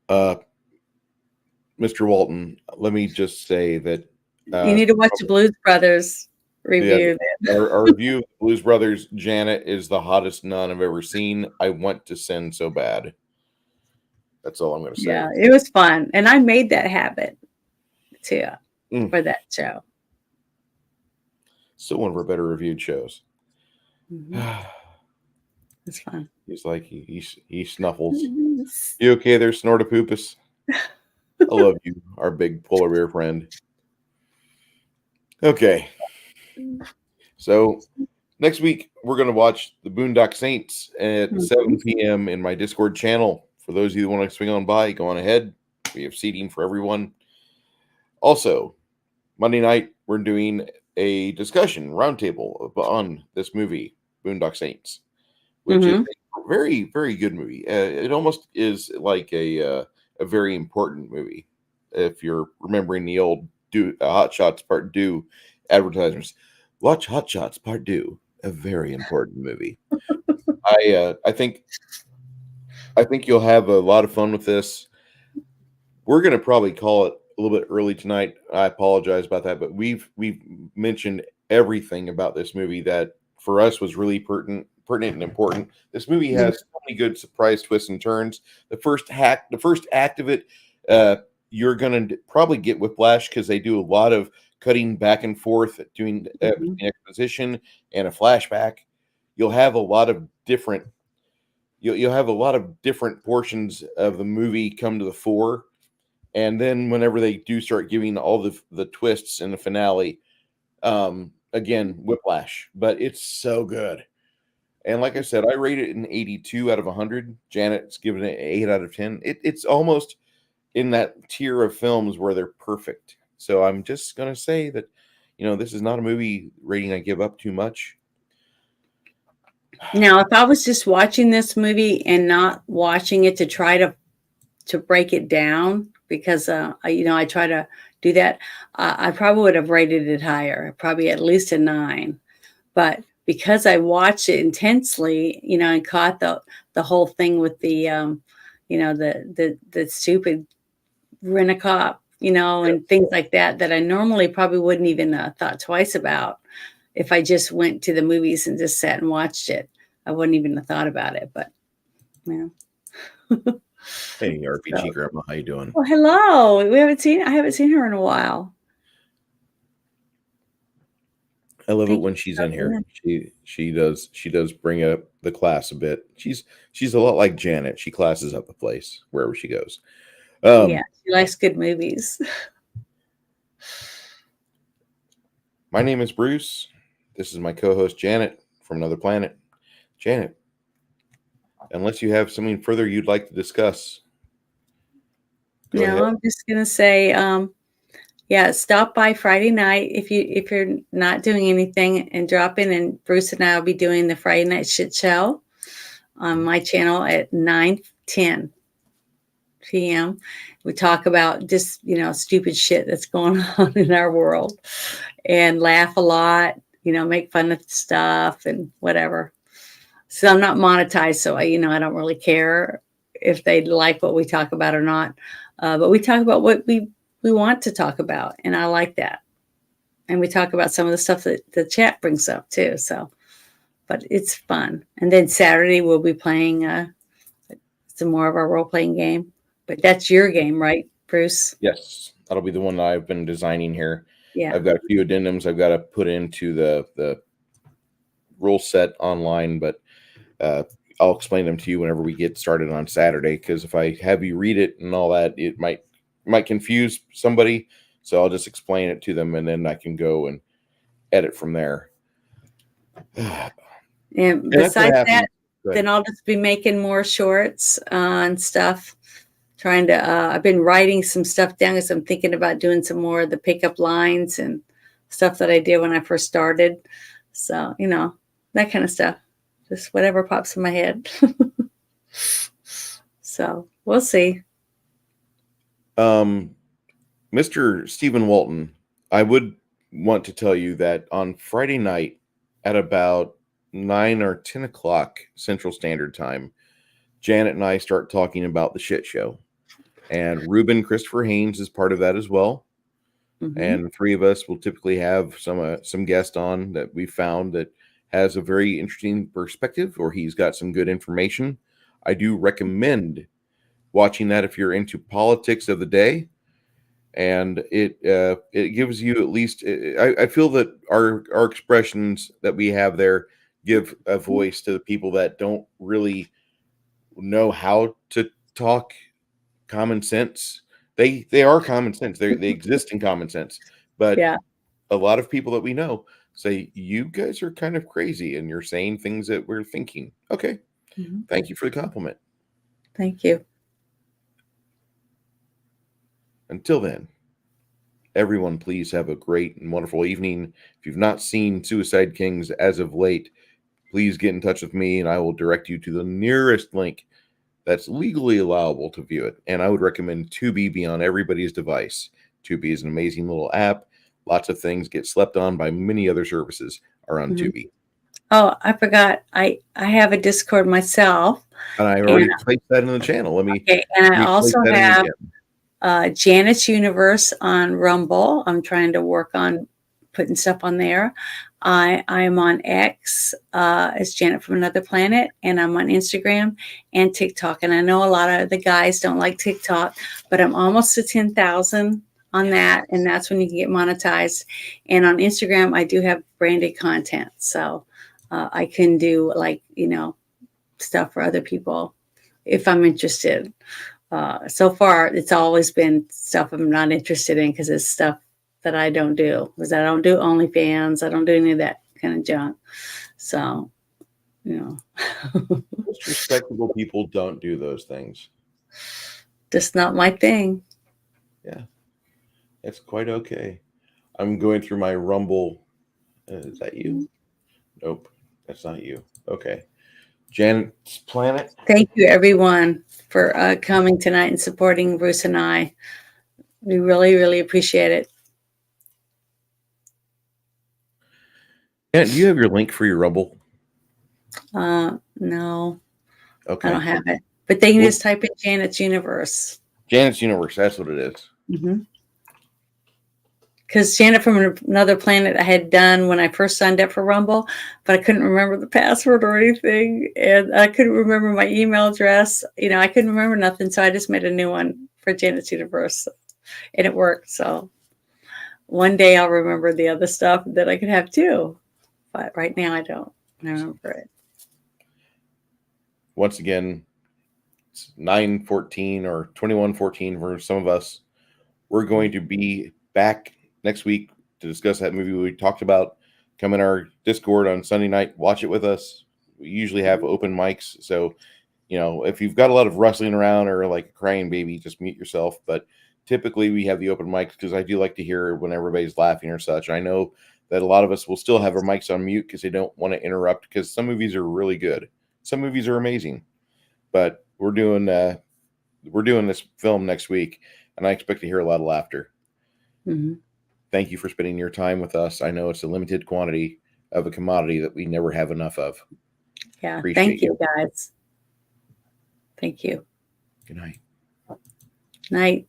Mr. Walton, let me just say that you need to watch the Blues Brothers review. Yeah, our review of Blues Brothers, Janet is the hottest nun I've ever seen. I want to sin so bad. That's all I'm going to say. Yeah, it was fun. And I made that habit too for that show. Still one of our better reviewed shows. Mm-hmm. It's fun. He's like, he snuffles. You okay there, Snortopoopus? I love you, our big polar bear friend. Okay. So next week, we're going to watch the Boondock Saints at 7 p.m. in my Discord channel. For those of you who want to swing on by, go on ahead. We have seating for everyone. Also, Monday night, we're doing a discussion roundtable on this movie, Boondock Saints, which is Mm-hmm. a very, very good movie. It almost is like a very important movie. If you're remembering the old Hot Shots Part 2 advertisements, watch Hot Shots Part 2, a very important movie. I think you'll have a lot of fun with this. We're going to probably call it a little bit early tonight. I apologize about that, but we've mentioned everything about this movie that for us was really pertinent and important. This movie Yeah. has so many good surprise twists and turns. The first act of it, uh, you're going to probably get whiplash because they do a lot of cutting back and forth, doing Mhm. exposition and a flashback. You'll have a lot of different. You'll have a lot of different portions of the movie come to the fore, and then whenever they do start giving all the twists in the finale, again whiplash, but it's so good. And like I said, I rate it an 82 out of 100. Janet's given it an 8 out of 10. It's almost in that tier of films where they're perfect. So I'm just going to say that this is not a movie rating I give up too much. Now, if I was just watching this movie and not watching it to try to break it down, because I try to do that, I probably would have rated it higher, probably at least a 9. But because I watched it intensely, and caught the whole thing with the stupid rent-a-cop, and things like that I normally probably wouldn't even thought twice about if I just went to the movies and just sat and watched it. I wouldn't even have thought about it, but yeah. Hey, RPG So, Grandma, how you doing? well, hello. I haven't seen her in a while. I love it Thank you when for she's in stopping here. in. She does bring up the class a bit. She's a lot like Janet. She classes up the place wherever she goes. Yeah, Um, she likes good movies. my name is Bruce. This is my co-host Janet from another planet. Janet, unless you have something further you'd like to discuss, go ahead. No, I'm just gonna say, yeah, stop by Friday night if you're not doing anything, and drop in, and Bruce and I will be doing the Friday Night Shit Show on my channel at 9:10 p.m. We talk about just stupid shit that's going on in our world, and laugh a lot, make fun of stuff and whatever. So I'm not monetized, so I don't really care if they like what we talk about or not. But we talk about what we want to talk about, and I like that. And we talk about some of the stuff that the chat brings up too. So, but it's fun. And then Saturday we'll be playing some more of our role playing game. But that's your game, right, Bruce? Yes, that'll be the one that I've been designing here. Yeah. I've got a few addendums I've got to put into the rule set online, but uh, I'll explain them to you whenever we get started on Saturday. Because if I have you read it and all that, it might confuse somebody. So I'll just explain it to them, and then I can go and edit from there. And And that's what besides happens. that, then I'll just be making more shorts and stuff. Trying to, I've been writing some stuff down because I'm thinking about doing some more of the pickup lines and stuff that I did when I first started. So, that kind of stuff. Just whatever pops in my head. So we'll see. Mr. Stephen Walton, I would want to tell you that on Friday night at about 9 or 10 o'clock Central Standard Time, Janet and I start talking about the shit show. And Ruben Christopher Haynes is part of that as well. Mm-hmm. And the three of us will typically have some guest on that we found that has a very interesting perspective, or he's got some good information. I do recommend watching that if you're into politics of the day, and it gives you at least. I feel that our expressions that we have there give a voice to the people that don't really know how to talk common sense. They are common sense. They exist in common sense, but Yeah. a lot of people that we know say you guys are kind of crazy and you're saying things that we're thinking. Okay, Mm-hmm. thank you for the compliment. Thank you. Until then, everyone, please have a great and wonderful evening. If you've not seen Suicide Kings as of late, please get in touch with me and I will direct you to the nearest link that's legally allowable to view it. And I would recommend Tubi be on everybody's device. Tubi is an amazing little app. Lots of things get slept on by many other services are on Tubi. Oh, I forgot. I have a Discord myself. And I already placed that in the channel. Let me. Okay, and I let me also place that in have again. Janet's Universe on Rumble. I'm trying to work on putting stuff on there. I'm on X as Janet from Another Planet, and I'm on Instagram and TikTok. And I know a lot of the guys don't like TikTok, but I'm almost to 10,000 on that, and that's when you can get monetized. And on Instagram, I do have branded content, so I can do, like, stuff for other people if I'm interested. So far, it's always been stuff I'm not interested in because it's stuff that I don't do. Because I don't do OnlyFans. I don't do any of that kind of junk. So, Most respectable people don't do those things. Just not my thing. Yeah, that's quite okay. I'm going through my Rumble. Is that you? Nope, that's not you. Okay. Janet's Planet. Thank you, everyone, for coming tonight and supporting Bruce and I. We really, really appreciate it. Janet, do you have your link for your Rumble? No. Okay. I don't have it. But they can just type in Janet's Universe. Janet's Universe, that's what it is. Because Janet from Another Planet I had done when I first signed up for Rumble, but I couldn't remember the password or anything. And I couldn't remember my email address. I couldn't remember nothing. So I just made a new one for Janet's Universe. And it worked. So one day I'll remember the other stuff that I could have too. But right now I don't remember it. Once again, it's 9/14 or 21/14 for some of us. We're going to be back next week to discuss that movie we talked about. Come in our Discord on Sunday night, watch it with us. We usually have open mics, so if you've got a lot of rustling around or like a crying baby, just mute yourself. But typically we have the open mics because I do like to hear when everybody's laughing or such. I know that a lot of us will still have our mics on mute because they don't want to interrupt, because some movies are really good. Some movies are amazing. But we're doing this film next week, and I expect to hear a lot of laughter. Thank you for spending your time with us. I know it's a limited quantity of a commodity that we never have enough of. Yeah. Thank you, guys. Thank you. Good night. Night.